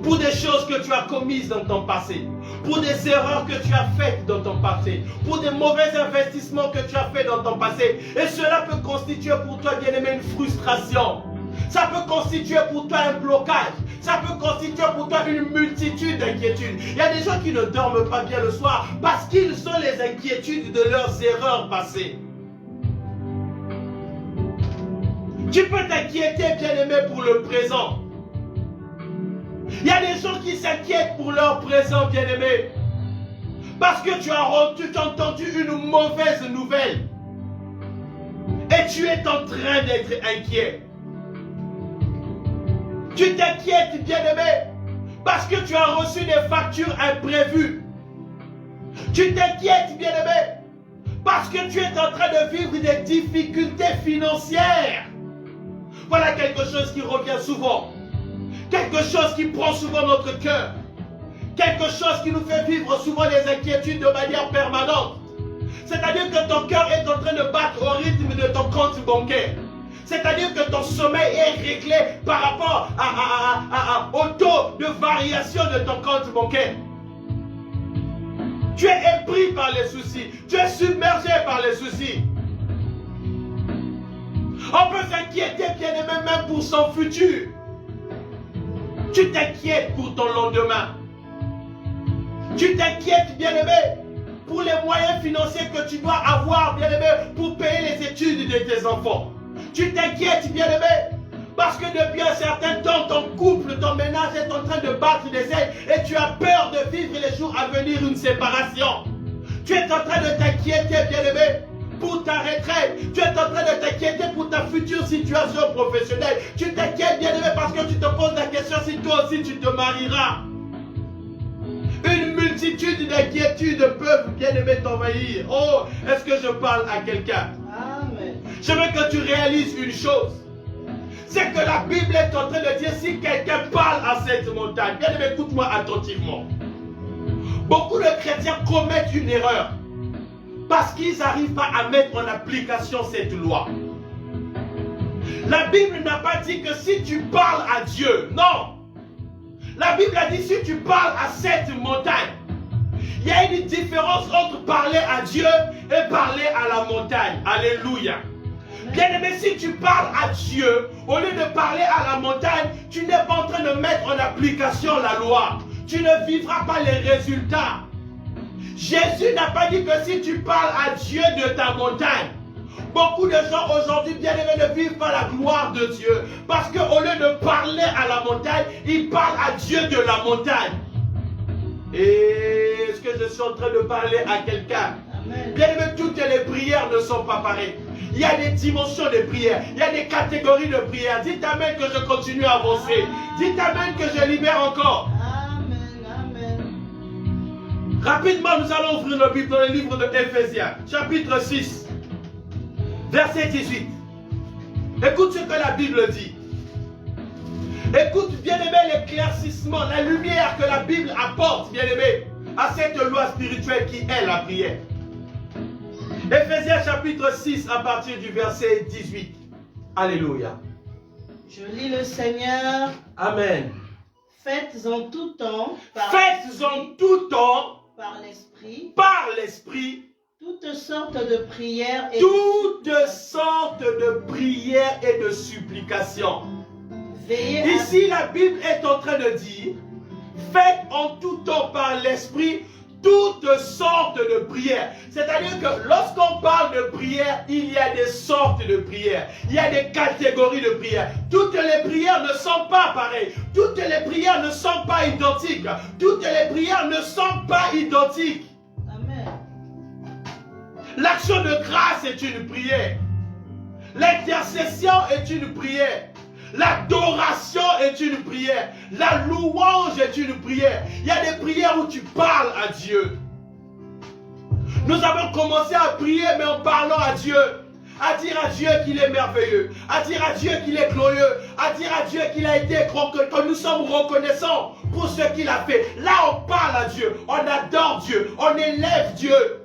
Speaker 1: Pour des choses que tu as commises dans ton passé, pour des erreurs que tu as faites dans ton passé, pour des mauvais investissements que tu as faits dans ton passé. Et cela peut constituer pour toi, bien-aimé, une frustration. Ça peut constituer pour toi un blocage. Ça peut constituer pour toi une multitude d'inquiétudes. Il y a des gens qui ne dorment pas bien le soir parce qu'ils ont les inquiétudes de leurs erreurs passées. Tu peux t'inquiéter, bien-aimé, pour le présent. Il y a des gens qui s'inquiètent pour leur présent, bien-aimé. Parce que tu as entendu une mauvaise nouvelle. Et tu es en train d'être inquiet. Tu t'inquiètes, bien-aimé, parce que tu as reçu des factures imprévues. Tu t'inquiètes, bien-aimé, parce que tu es en train de vivre des difficultés financières. Voilà quelque chose qui revient souvent. Quelque chose qui prend souvent notre cœur. Quelque chose qui nous fait vivre souvent les inquiétudes de manière permanente. C'est-à-dire que ton cœur est en train de battre au rythme de ton compte bancaire. C'est-à-dire que ton sommeil est réglé par rapport au taux de variation de ton compte bancaire. Tu es épris par les soucis. Tu es submergé par les soucis. On peut s'inquiéter, bien-aimé, même pour son futur. Tu t'inquiètes pour ton lendemain. Tu t'inquiètes, bien-aimé, pour les moyens financiers que tu dois avoir, bien-aimé, pour payer les études de tes enfants. Tu t'inquiètes, bien-aimé, parce que depuis un certain temps, ton couple, ton ménage est en train de battre des ailes et tu as peur de vivre les jours à venir une séparation. Tu es en train de t'inquiéter, bien-aimé, pour ta retraite. Tu es en train de t'inquiéter pour ta future situation professionnelle. Tu t'inquiètes, bien-aimé, parce que tu te poses la question si toi aussi tu te marieras. Une multitude d'inquiétudes peuvent, bien-aimé, t'envahir. Oh, est-ce que je parle à quelqu'un?
Speaker 2: Amen.
Speaker 1: Je veux que tu réalises une chose. C'est que la Bible est en train de dire si quelqu'un parle à cette montagne. Bien-aimé, écoute-moi attentivement. Beaucoup de chrétiens commettent une erreur. Parce qu'ils n'arrivent pas à mettre en application cette loi. La Bible n'a pas dit que si tu parles à Dieu, non. La Bible a dit si tu parles à cette montagne. Il y a une différence entre parler à Dieu et parler à la montagne. Alléluia. Bien-aimé, si tu parles à Dieu, au lieu de parler à la montagne, tu n'es pas en train de mettre en application la loi. Tu ne vivras pas les résultats. Jésus n'a pas dit que si tu parles à Dieu de ta montagne. Beaucoup de gens aujourd'hui, bien-aimés, ne vivent pas la gloire de Dieu. Parce qu'au lieu de parler à la montagne, ils parlent à Dieu de la montagne. Et est-ce que je suis en train de parler à quelqu'un? Bien-aimés, toutes les prières ne sont pas pareilles. Il y a des dimensions de prière. Il y a des catégories de prière. Dites Amen que je continue à avancer. Dites Amen que je libère encore. Rapidement, nous allons ouvrir la Bible dans le livre de Éphésiens, chapitre 6, verset 18. Écoute ce que la Bible dit. Écoute, bien-aimé, l'éclaircissement, la lumière que la Bible apporte, bien-aimé, à cette loi spirituelle qui est la prière. Éphésiens, chapitre 6, à partir du verset 18. Alléluia.
Speaker 2: Je lis le Seigneur.
Speaker 1: Amen.
Speaker 2: Faites en tout temps. Par l'Esprit, toutes sortes de prières et
Speaker 1: de supplications. Ici, la Bible est en train de dire, faites en tout temps par l'Esprit toutes sortes de prières. C'est-à-dire que lorsqu'on parle de prière, il y a des sortes de prières. Il y a des catégories de prières. Toutes les prières ne sont pas pareilles. Toutes les prières ne sont pas identiques. Toutes les prières ne sont pas identiques.
Speaker 2: Amen.
Speaker 1: L'action de grâce est une prière. L'intercession est une prière. L'adoration est une prière. La louange est une prière. Il y a des prières où tu parles à Dieu. Nous avons commencé à prier, mais en parlant à Dieu. À dire à Dieu qu'il est merveilleux. À dire à Dieu qu'il est glorieux. À dire à Dieu qu'il a été, que nous sommes reconnaissants pour ce qu'il a fait. Là, on parle à Dieu. On adore Dieu. On élève Dieu.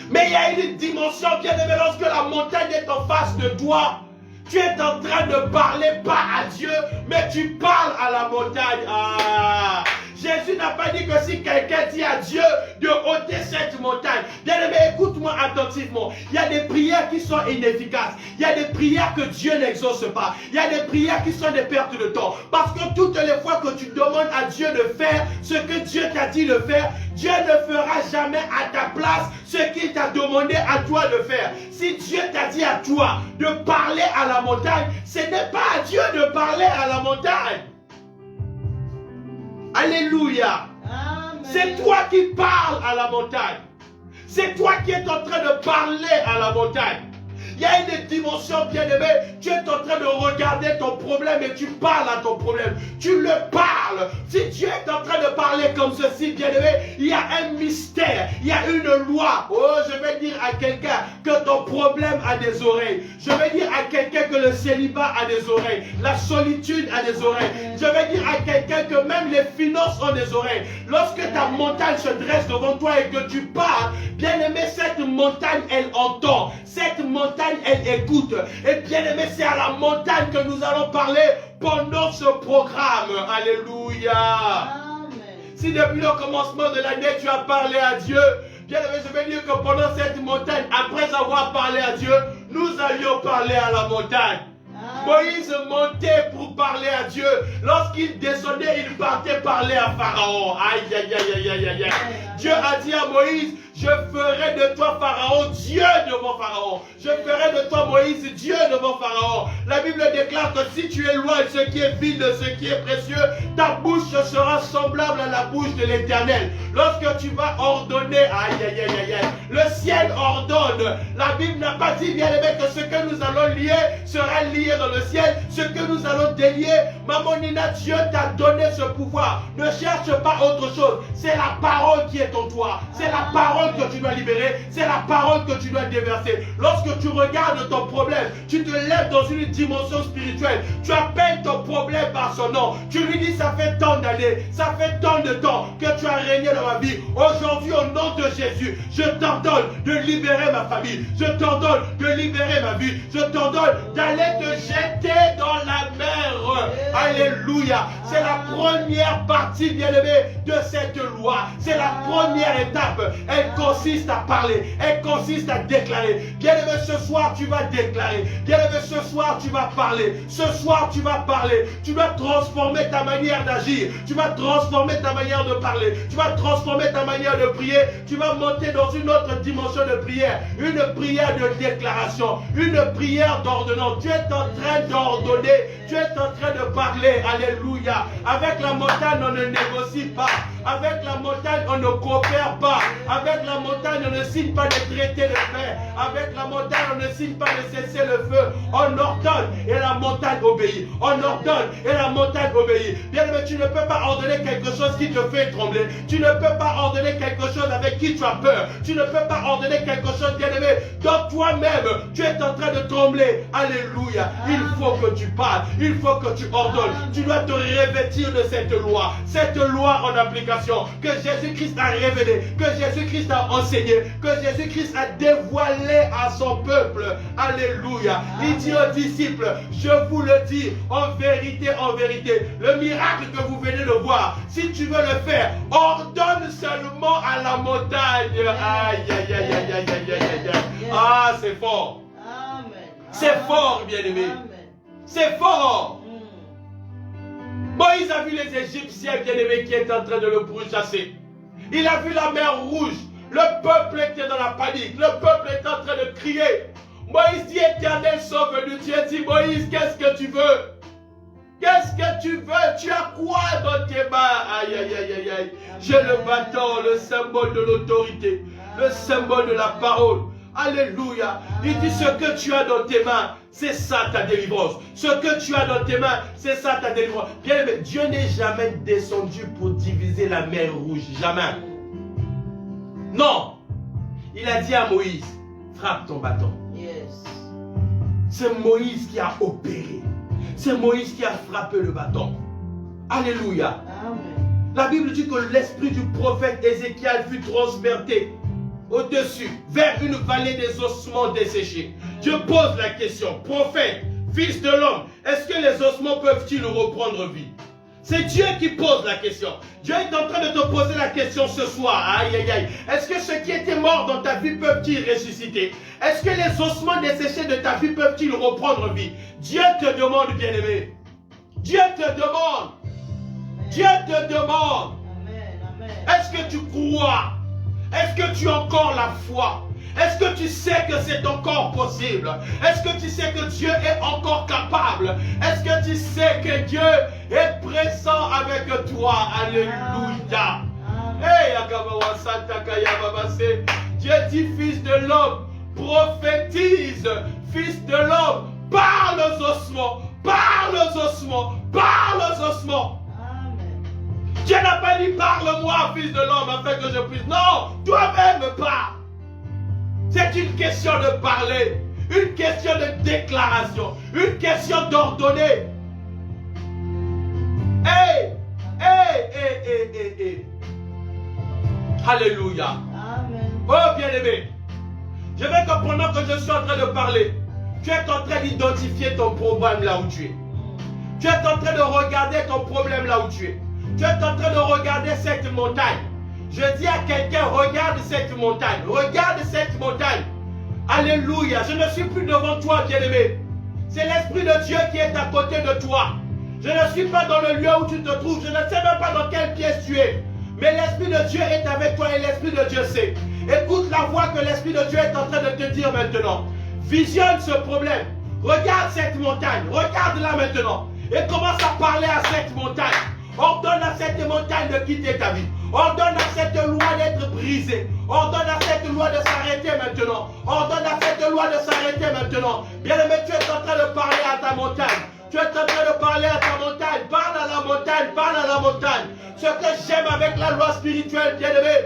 Speaker 1: Mais il y a une dimension, bien aimé, lorsque la montagne est en face de toi. Tu es en train de parler pas à Dieu, mais tu parles à la montagne. Ah. Jésus n'a pas dit que si quelqu'un dit à Dieu de ôter cette montagne. Bien aimé, écoute-moi attentivement. Il y a des prières qui sont inefficaces. Il y a des prières que Dieu n'exauce pas. Il y a des prières qui sont des pertes de temps. Parce que toutes les fois que tu demandes à Dieu de faire ce que Dieu t'a dit de faire, Dieu ne fera jamais à ta place ce qu'il t'a demandé à toi de faire. Si Dieu t'a dit à toi de parler à la montagne, ce n'est pas à Dieu de parler à la montagne. Alléluia. C'est toi qui parles à la montagne. C'est toi qui es en train de parler à la montagne. Il y a une dimension, bien-aimée. Tu es en train de regarder ton problème et tu parles à ton problème. Tu le parles. Si tu es en train de parler comme ceci, bien-aimé, il y a un mystère. Il y a une loi. Oh, je vais dire à quelqu'un que ton problème a des oreilles. Je vais dire à quelqu'un que le célibat a des oreilles. La solitude a des oreilles. Je vais dire à quelqu'un que même les finances ont des oreilles. Lorsque ta montagne se dresse devant toi et que tu parles, bien-aimé, cette montagne, elle entend. Cette montagne, elle écoute. Et bien aimé, c'est à la montagne que nous allons parler pendant ce programme. Alléluia.
Speaker 2: Amen.
Speaker 1: Si depuis le commencement de l'année, tu as parlé à Dieu, bien aimé, je vais dire que pendant cette montagne, après avoir parlé à Dieu, nous allions parler à la montagne. Moïse montait pour parler à Dieu. Lorsqu'il descendait, il partait parler à Pharaon. Aïe, aïe, aïe, aïe, aïe, aïe. Dieu a dit à Moïse, je ferai de toi Pharaon, Dieu devant Pharaon. Je ferai de toi Moïse, Dieu devant Pharaon. La Bible déclare que si tu éloignes ce qui est vil de ce qui est précieux, ta bouche sera semblable à la bouche de l'Éternel. Lorsque tu vas ordonner, aïe, aïe, aïe, aïe, aïe, le ciel ordonne. La Bible n'a pas dit, bien aimé, que ce que nous allons lier sera lié dans le ciel. Ce que nous allons délier, Maman Nina, Dieu t'a donné ce pouvoir. Ne cherche pas autre chose. C'est la parole qui est en toi. C'est la parole que tu dois libérer. C'est la parole que tu dois déverser. Lorsque tu regardes ton problème, tu te lèves dans une dimension spirituelle. Tu appelles ton problème par son nom. Tu lui dis, ça fait tant d'années, ça fait tant de temps que tu as régné dans ma vie. Aujourd'hui, au nom de Jésus, je t'ordonne de libérer ma famille. Je t'ordonne de libérer ma vie. Je t'ordonne d'aller te jeter dans la mer. Alléluia. C'est la première partie, bien-aimée, de cette loi. C'est la première étape. Elle consiste à parler. Elle consiste à déclarer. Bien-aimé, ce soir, tu vas déclarer. Bien-aimé, ce soir, tu vas parler. Ce soir, tu vas parler. Tu vas transformer ta manière d'agir. Tu vas transformer ta manière de parler. Tu vas transformer ta manière de prier. Tu vas monter dans une autre dimension de prière. Une prière de déclaration. Une prière d'ordonnance. Tu es en train d'ordonner. Tu es en train de parler. Alléluia. Avec la montagne, on ne négocie pas. Avec la montagne, on ne coopère pas. Avec la montagne, on ne signe pas de traité de paix. Avec la montagne, on ne signe pas de cesser le feu. On ordonne et la montagne obéit. On ordonne et la montagne obéit. Bien aimé, tu ne peux pas ordonner quelque chose qui te fait trembler. Tu ne peux pas ordonner quelque chose avec qui tu as peur. Tu ne peux pas ordonner quelque chose, bien aimé, dont toi-même, tu es en train de trembler. Alléluia. Il faut que tu parles. Il faut que tu ordonnes. Tu dois te revêtir de cette loi. Cette loi en application que Jésus-Christ a révélée, que Jésus-Christ a enseigné, que Jésus-Christ a dévoilé à son peuple. Alléluia. Il dit aux disciples, je vous le dis en vérité, le miracle que vous venez de voir, si tu veux le faire, ordonne seulement à la montagne. Aïe, aïe, aïe, aïe, aïe, aïe, aïe, aïe. Ah, c'est fort. C'est fort, bien-aimé. C'est fort. Moïse a vu les Égyptiens bien-aimés qui étaient en train de le pourchasser. Il a vu la mer rouge. Le peuple était dans la panique. Le peuple était en train de crier. Moïse dit, Éternel, sauve-nous. Dieu dit, Moïse, qu'est-ce que tu veux? Qu'est-ce que tu veux? Tu as quoi dans tes mains? Aïe, aïe, aïe, aïe, aïe. J'ai le bâton, le symbole de l'autorité, le symbole de la parole. Alléluia. Il dit, ce que tu as dans tes mains, c'est ça ta délivrance. Ce que tu as dans tes mains, c'est ça ta délivrance. Bien aimé, Dieu n'est jamais descendu pour diviser la mer rouge. Jamais. Non. Il a dit à Moïse, frappe ton bâton.
Speaker 2: Yes.
Speaker 1: C'est Moïse qui a opéré. C'est Moïse qui a frappé le bâton. Alléluia.
Speaker 2: Amen.
Speaker 1: La Bible dit que l'esprit du prophète Ézéchiel fut transpercé au-dessus, vers une vallée des ossements desséchés. Dieu pose la question, prophète, fils de l'homme, est-ce que les ossements peuvent-ils reprendre vie? C'est Dieu qui pose la question. Dieu est en train de te poser la question ce soir. Aïe, aïe, aïe. Est-ce que ceux qui étaient morts dans ta vie peuvent-ils ressusciter? Est-ce que les ossements desséchés de ta vie peuvent-ils reprendre vie? Dieu te demande, bien-aimé. Dieu te demande. Dieu te demande. Est-ce que tu crois? Est-ce que tu as encore la foi? Est-ce que tu sais que c'est encore possible? Est-ce que tu sais que Dieu est encore capable? Est-ce que tu sais que Dieu est présent avec toi? Alléluia. Hey, Dieu dit, fils de l'homme, prophétise. Fils de l'homme, parle aux ossements. Parle aux ossements. Parle aux ossements. Dieu n'a pas dit, parle-moi, fils de l'homme, afin que je puisse. Non, toi-même parle. C'est une question de parler, une question de déclaration, une question d'ordonner. Hey, hey, hey, hey, hey, hey. Alléluia.
Speaker 2: Amen.
Speaker 1: Oh, bien-aimé, je veux que pendant que je suis en train de parler, tu es en train d'identifier ton problème là où tu es. Tu es en train de regarder ton problème là où tu es. Tu es en train de regarder cette montagne. Je dis à quelqu'un, regarde cette montagne. Regarde cette montagne. Alléluia. Je ne suis plus devant toi, bien-aimé. C'est l'Esprit de Dieu qui est à côté de toi. Je ne suis pas dans le lieu où tu te trouves. Je ne sais même pas dans quelle pièce tu es. Mais l'Esprit de Dieu est avec toi et l'Esprit de Dieu sait. Écoute la voix que l'Esprit de Dieu est en train de te dire maintenant. Visionne ce problème. Regarde cette montagne. Regarde-la maintenant. Et commence à parler à cette montagne. Ordonne à cette montagne de quitter ta vie. Ordonne à cette loi d'être brisée. Ordonne à cette loi de s'arrêter maintenant. Ordonne à cette loi de s'arrêter maintenant. Bien-aimé, tu es en train de parler à ta montagne. Tu es en train de parler à ta montagne. Parle à la montagne. Parle à la montagne. Ce que j'aime avec la loi spirituelle, bien-aimé,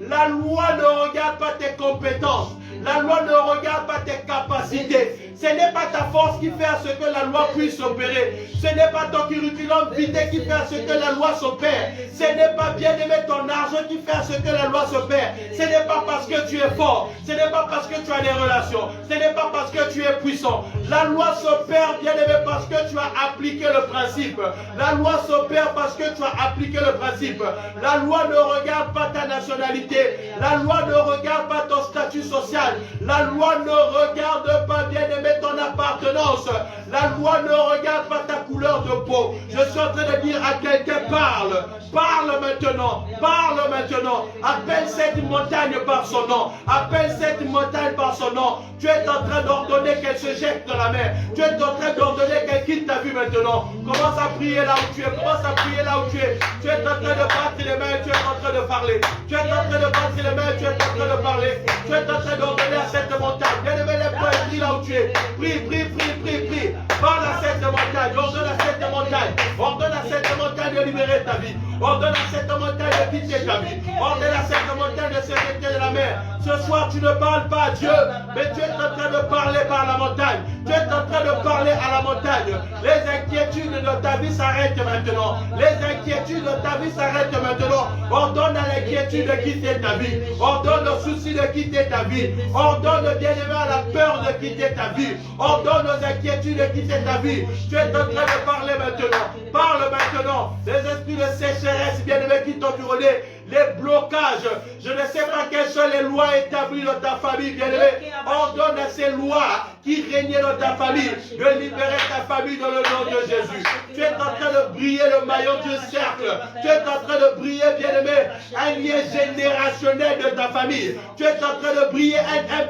Speaker 1: la loi ne regarde pas tes compétences. La loi ne regarde pas tes capacités. Ce n'est pas ta force qui fait à ce que la loi puisse opérer. Ce n'est pas ton curriculum vitae qui fait à ce que la loi s'opère. Ce n'est pas bien aimé ton argent qui fait à ce que la loi s'opère. Ce n'est pas parce que tu es fort. Ce n'est pas parce que tu as des relations. Ce n'est pas parce que tu es puissant. La loi s'opère, bien aimé, parce que tu as appliqué le principe. La loi s'opère parce que tu as appliqué le principe. La loi ne regarde pas ta nationalité. La loi ne regarde pas ton statut social. La loi ne regarde pas, bien aimé, ton appartenance. La loi ne regarde pas ta couleur de peau. Je suis en train de dire à quelqu'un, parle. Parle maintenant. Parle maintenant. Appelle cette montagne par son nom. Appelle cette montagne par son nom. Tu es en train d'ordonner qu'elle se jette dans la mer. Tu es en train d'ordonner qu'elle quitte ta vie maintenant. Commence à prier là où tu es. Commence à prier là où tu es. Tu es en train de battre les mains. Tu es en train de parler. Tu es en train de battre les mains. Tu es en train de parler. Tu es en train d'ordonner à cette montagne. Bien-aimé, lève-toi et prie là où tu es. Prie, prie, prie, prie, prie. Parle à cette montagne. Ordonne à cette montagne. Ordonne à cette montagne de libérer ta vie. Ordonne à cette montagne de quitter ta vie. Ordonne à cette montagne de se jeter de la mer. Ce soir, tu ne parles pas à Dieu, mais tu es en train de parler par la montagne. Tu es en train de parler à la montagne. Les inquiétudes de ta vie s'arrêtent maintenant. Les inquiétudes de ta vie s'arrêtent maintenant. Ordonne à l'inquiétude de quitter ta vie. Ordonne au souci de quitter ta vie. Ordonne, bien-aimé, à la peur de quitter ta vie. Ordonne aux inquiétudes de quitter ta vie. Tu es en train de parler maintenant. Parle maintenant. Les esprits de sécheresse, bien-aimé, qui t'ont environné. les blocages. Je ne sais pas quelles sont les lois établies dans ta famille, bien-aimé. Ordonne à ces lois qui régnaient dans ta famille de libérer ta famille dans le nom de Jésus. Tu es en train de briller le maillon du cercle. Tu es en train de briller, bien-aimé, un lien générationnel de ta famille. Tu es en train de briller,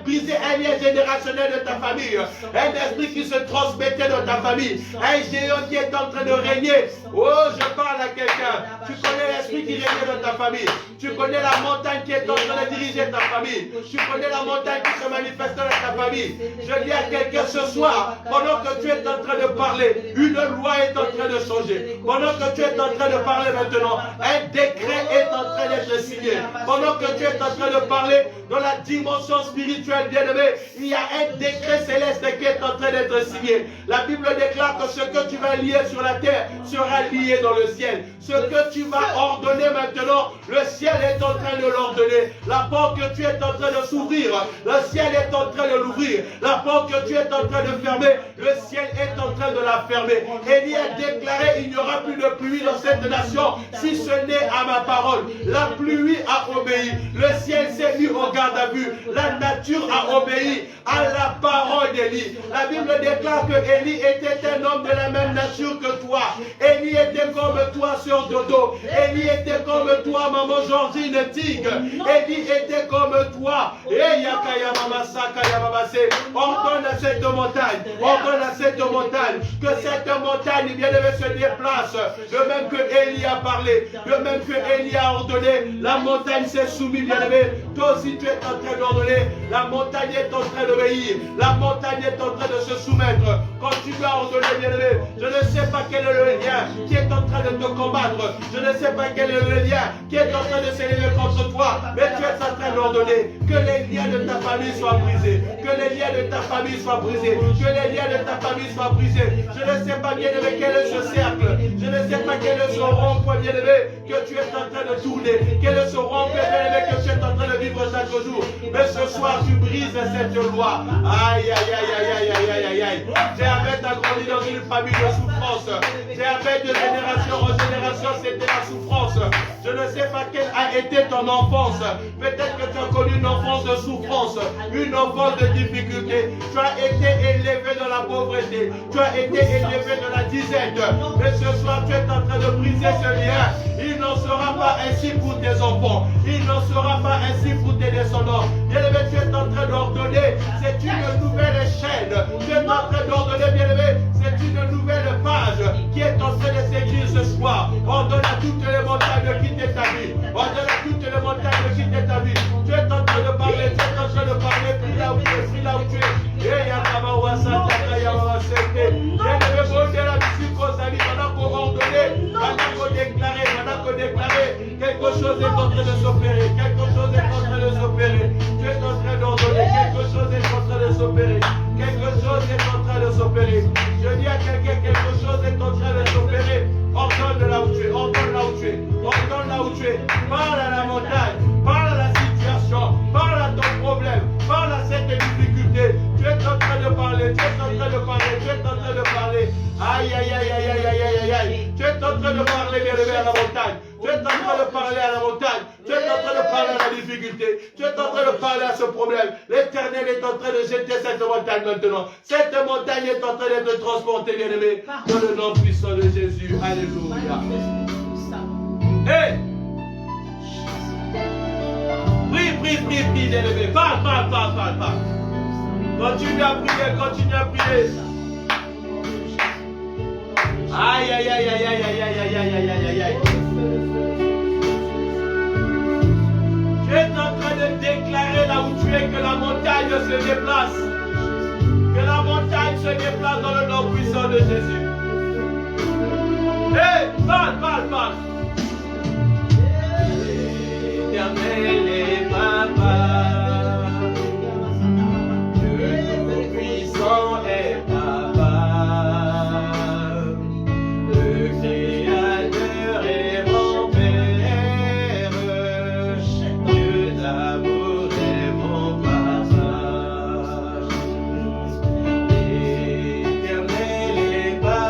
Speaker 1: briser un lien générationnel de ta famille. Un esprit qui se transmettait dans ta famille. Un géant qui est en train de régner. Oh, je parle à quelqu'un. Tu connais l'esprit qui régnait dans ta famille. Tu connais la montagne qui est en train de diriger ta famille. Tu connais la montagne qui se manifeste dans ta famille. Je dis à quelqu'un ce soir, pendant que tu es en train de parler, une loi est en train de changer. Pendant que tu es en train de parler maintenant, un décret est en train d'être signé. Pendant que tu es en train de parler dans la dimension spirituelle, bien-aimé, il y a un décret céleste qui est en train d'être signé. La Bible déclare que ce que tu vas lier sur la terre sera lié dans le ciel. Ce que tu vas ordonner maintenant, le ciel est en train de l'ordonner. La porte que tu es en train de s'ouvrir, le ciel est en train de l'ouvrir. La porte que tu es en train de fermer, le ciel est en train de la fermer. Élie a déclaré, il n'y aura plus de pluie dans cette nation si ce n'est à ma parole. La pluie a obéi. Le ciel s'est mis au garde à vue. La nature a obéi à la parole d'Élie. La Bible déclare que Élie était un homme de la même nature que toi. Élie était comme toi sur Dodo. Élie était comme toi, maman Georgine Tigre. Élie était comme toi. Ordonne à cette montagne, ordonne à cette montagne, que cette montagne bien-aimée se déplace. De même que Élie a parlé, de même que Élie a ordonné, la montagne s'est soumise, bien-aimé. Toi aussi tu es en train d'ordonner, la montagne est en train d'obéir, la montagne est en train de se soumettre. Quand tu vas ordonner, bien-aimé, je ne sais pas quel est le lien qui est en train de te combattre, je ne sais pas quel est le lien qui est en train de s'élever contre toi, mais tu es en train d'ordonner que les liens de ta famille soient brisés, que les liens de ta famille soient brisés, que les liens de ta famille soient brisés. Je ne sais pas, bien-aimé, quel est ce cercle, je ne sais pas quel est ce rond-point, bien-aimé, que tu es en train de tourner, quel est ce rond-point, bien-aimé, que tu es en train de vivre chaque jour. Mais ce soir, tu brises cette loi. Aïe, aïe, aïe, aïe, aïe, aïe, aïe, aïe. Jahvet a grandi dans une famille de souffrance. Jahvet, de génération en génération, c'était la souffrance. Je ne sais pas quelle a été ton enfance. Peut-être que tu as connu une enfance de souffrance, une enfance de difficulté. Tu as été élevé dans la pauvreté. Tu as été élevé dans la disette. Mais ce soir, tu es en train de briser ce lien. Il n'en sera pas ainsi pour tes enfants. Il n'en sera pas ainsi pour tes descendants. Bien-aimé, tu es en train d'ordonner. C'est une nouvelle chaîne. Tu es en train d'ordonner, bien-aimé. C'est une nouvelle page qui est en train de s'écrire ce soir. Ordonne à toutes les montagnes de quitter ta vie. Ordonne à toutes les montagnes de quitter ta vie. Tu es en train de parler, tu es en train de parler. Prie là où tu es, prie là où tu es. Et Yakama Wasanta Kayama Sente. Bien-aimé, bon Dieu, la musique aux amis, pendant qu'on va ordonner, pendant qu'on déclarer, quelque chose est en train de s'opérer. Quelque chose est en train de s'opérer. Tu es en train d'ordonner, quelque chose est en train de s'opérer. Quelque chose est en train de s'opérer. Je dis à quelqu'un, quelque chose est en train de s'opérer. Ordonne là où tu es, ordonne là où tu es, ordonne là où tu es. Parle à la montagne, parle à la situation, parle à ton problème, parle à cette difficulté. Tu es en train de parler, tu es en train de parler, tu es en train de parler. Aïe, aïe, aïe, aïe, aïe, aïe, aïe, aïe. Tu es en train de parler, bien levé à la montagne. Tu es en train de parler à la montagne. Tu es en train de parler à la difficulté. Tu es en train de parler à ce problème. L'Éternel est en train de jeter cette montagne maintenant. Cette montagne est en train d'être transportée, bien aimé, dans le nom puissant de Jésus. Alléluia. Hey! Prie, bien aimé. Parle. Continue à prier. Aïe, aïe, aïe, aïe, aïe, aïe, aïe, aïe, aïe, aïe, aïe. Tu es en train de déclarer là où tu es que la montagne se déplace. Que la montagne se déplace dans le nom puissant de Jésus. Hé, parle. Éternel est papa. Le Tout-Puissant est papa. Papa.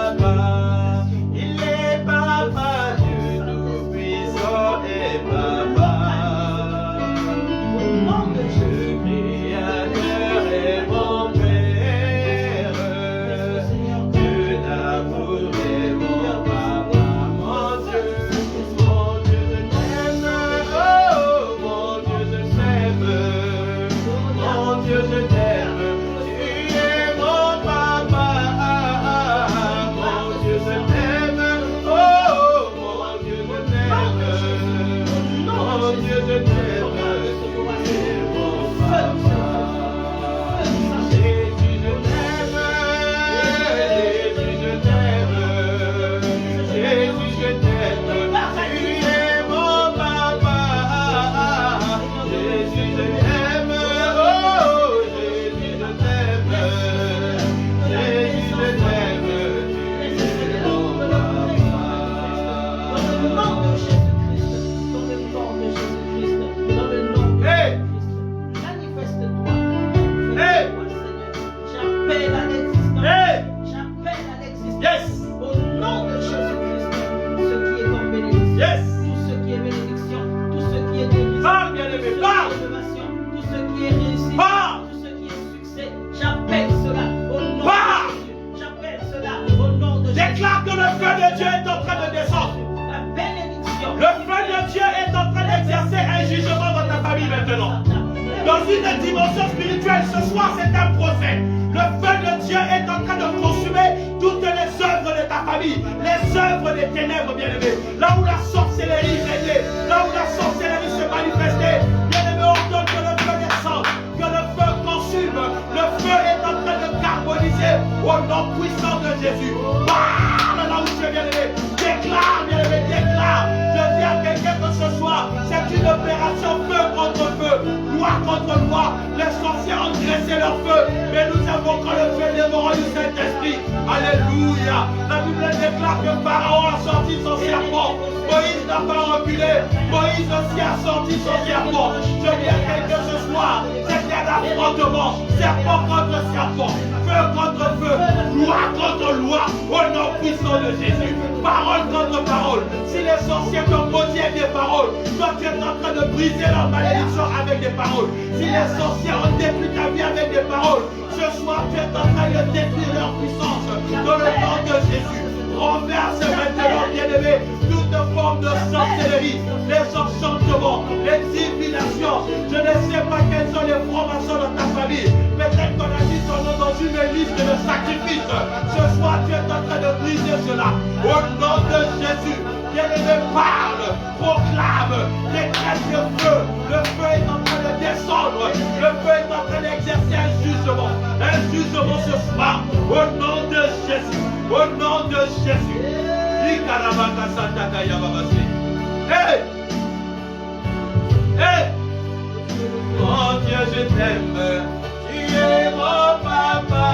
Speaker 1: une dimension spirituelle. Ce soir, c'est un procès. Le feu de Dieu est en train de consumer toutes les œuvres de ta famille, les œuvres des ténèbres, bien-aimés. Là où la sorcellerie régnait, là où la sorcellerie se manifestait, bien-aimés, on donne que le feu descende, que le feu consume. Le feu est en train de carboniser au nom puissant de Jésus. Parle là où tu es, bien-aimé. Déclare, bien-aimé, déclare. Je dis à quelqu'un que ce soir, c'est une opération feu contre feu, loi contre loi. Les sorciers ont dressé leur feu, mais nous avons encore le feu dévorant du Saint-Esprit. Alléluia. La Bible déclare que Pharaon a sorti son serpent. Moïse n'a pas reculé. Moïse aussi a sorti son serpent. Je dis à quelqu'un ce soir, c'est un affrontement. Serpent contre serpent, feu contre feu, loi contre loi, au nom puissant de Jésus. Parole contre parole. Si les sorciers t'ont posé des paroles, toi tu es en train de briser leur malédiction avec des paroles. Si les sorciers ont détruit ta vie avec des paroles, ce soir tu es en train de détruire leur puissance. Dans le nom de Jésus, renverse maintenant, bien-aimé, toute forme de sorcellerie, les enchantements, les divinations. Je ne sais pas quels sont les francs-maçons dans ta famille. Peut-être qu'on a mis ton nom dans une liste de sacrifices. Ce soir, tu es en train de briser cela. Au nom de Jésus, bien-aimé, parle, proclame, décrète le feu. Le feu est en train de descendre. Le feu est en train d'exercer un jugement. Un jugement ce soir. Au nom de Jésus. Au nom de Jésus. Hey! Hey! Oh Dieu, je t'aime. Tu es mon papa.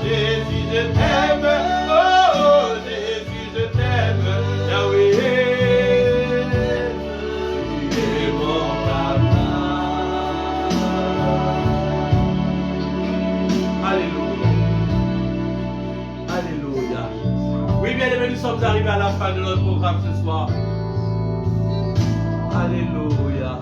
Speaker 1: Jésus, je t'aime. Oh Jésus, je t'aime. Yahweh, tu es mon papa. Alléluia. Alléluia. Oui, bien aimés, nous sommes arrivés à la fin de notre programme ce soir. Alléluia.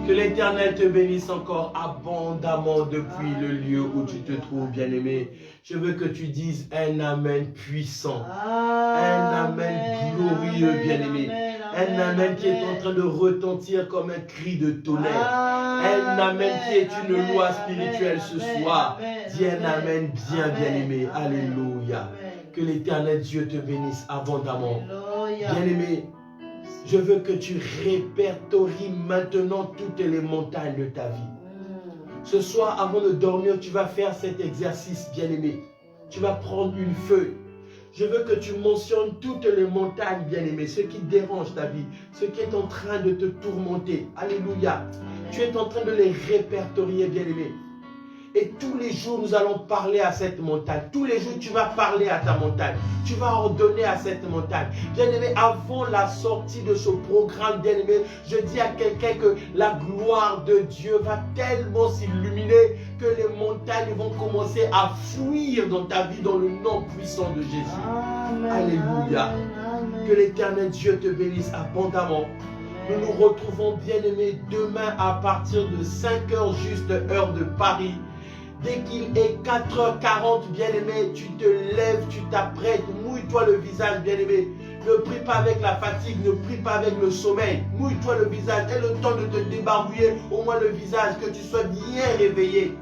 Speaker 1: Que l'Éternel te bénisse encore abondamment depuis le lieu où tu te trouves, bien-aimé. Je veux que tu dises un amen puissant, un amen glorieux, bien-aimé. Un amen qui est en train de retentir comme un cri de tonnerre. Un amen qui est une loi spirituelle ce soir. Dis un amen bien, bien-aimé. Alléluia. Que l'Éternel Dieu te bénisse abondamment. Bien-aimé, je veux que tu répertories maintenant toutes les montagnes de ta vie. Ce soir, avant de dormir, tu vas faire cet exercice, bien-aimé. Tu vas prendre une feuille. Je veux que tu mentionnes toutes les montagnes, bien-aimé, ce qui dérange ta vie, ce qui est en train de te tourmenter. Alléluia. Tu es en train de les répertorier, bien-aimé. Et tous les jours, nous allons parler à cette montagne. Tous les jours, tu vas parler à ta montagne. Tu vas ordonner à cette montagne. Bien-aimé, avant la sortie de ce programme, bien-aimé, je dis à quelqu'un que la gloire de Dieu va tellement s'illuminer que les montagnes vont commencer à fuir dans ta vie dans le nom puissant de Jésus. Amen. Alléluia. Amen. Que l'Éternel Dieu te bénisse abondamment. Nous nous retrouvons, bien-aimés, demain à partir de 5h juste heure de Paris. Dès qu'il est 4h40, bien-aimé, tu te lèves, tu t'apprêtes, mouille-toi le visage, bien-aimé. Ne prie pas avec la fatigue, ne prie pas avec le sommeil. Mouille-toi le visage, aie le temps de te débarbouiller, au moins le visage, que tu sois bien réveillé.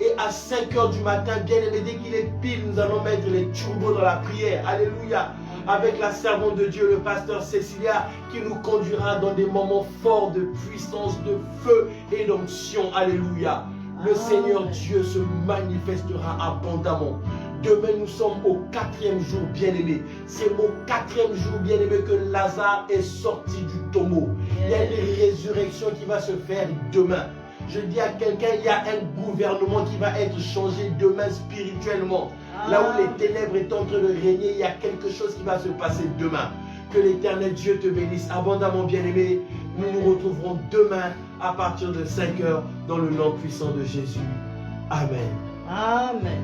Speaker 1: Et à 5h du matin, bien-aimé, dès qu'il est pile, nous allons mettre les turbos dans la prière. Alléluia. Avec la servante de Dieu, le pasteur Cécilia, qui nous conduira dans des moments forts de puissance, de feu et d'onction. Alléluia. Le Seigneur Dieu se manifestera abondamment. Demain, nous sommes au 4e jour, bien-aimé. C'est au 4e jour, bien-aimé, que Lazare est sorti du tombeau. Il y a une résurrection qui va se faire demain. Je dis à quelqu'un, il y a un gouvernement qui va être changé demain spirituellement. Là où les ténèbres est en train de régner, il y a quelque chose qui va se passer demain. Que l'Éternel Dieu te bénisse abondamment, bien-aimé. Nous nous retrouverons demain à partir de 5h dans le nom puissant de Jésus. Amen.
Speaker 2: Amen.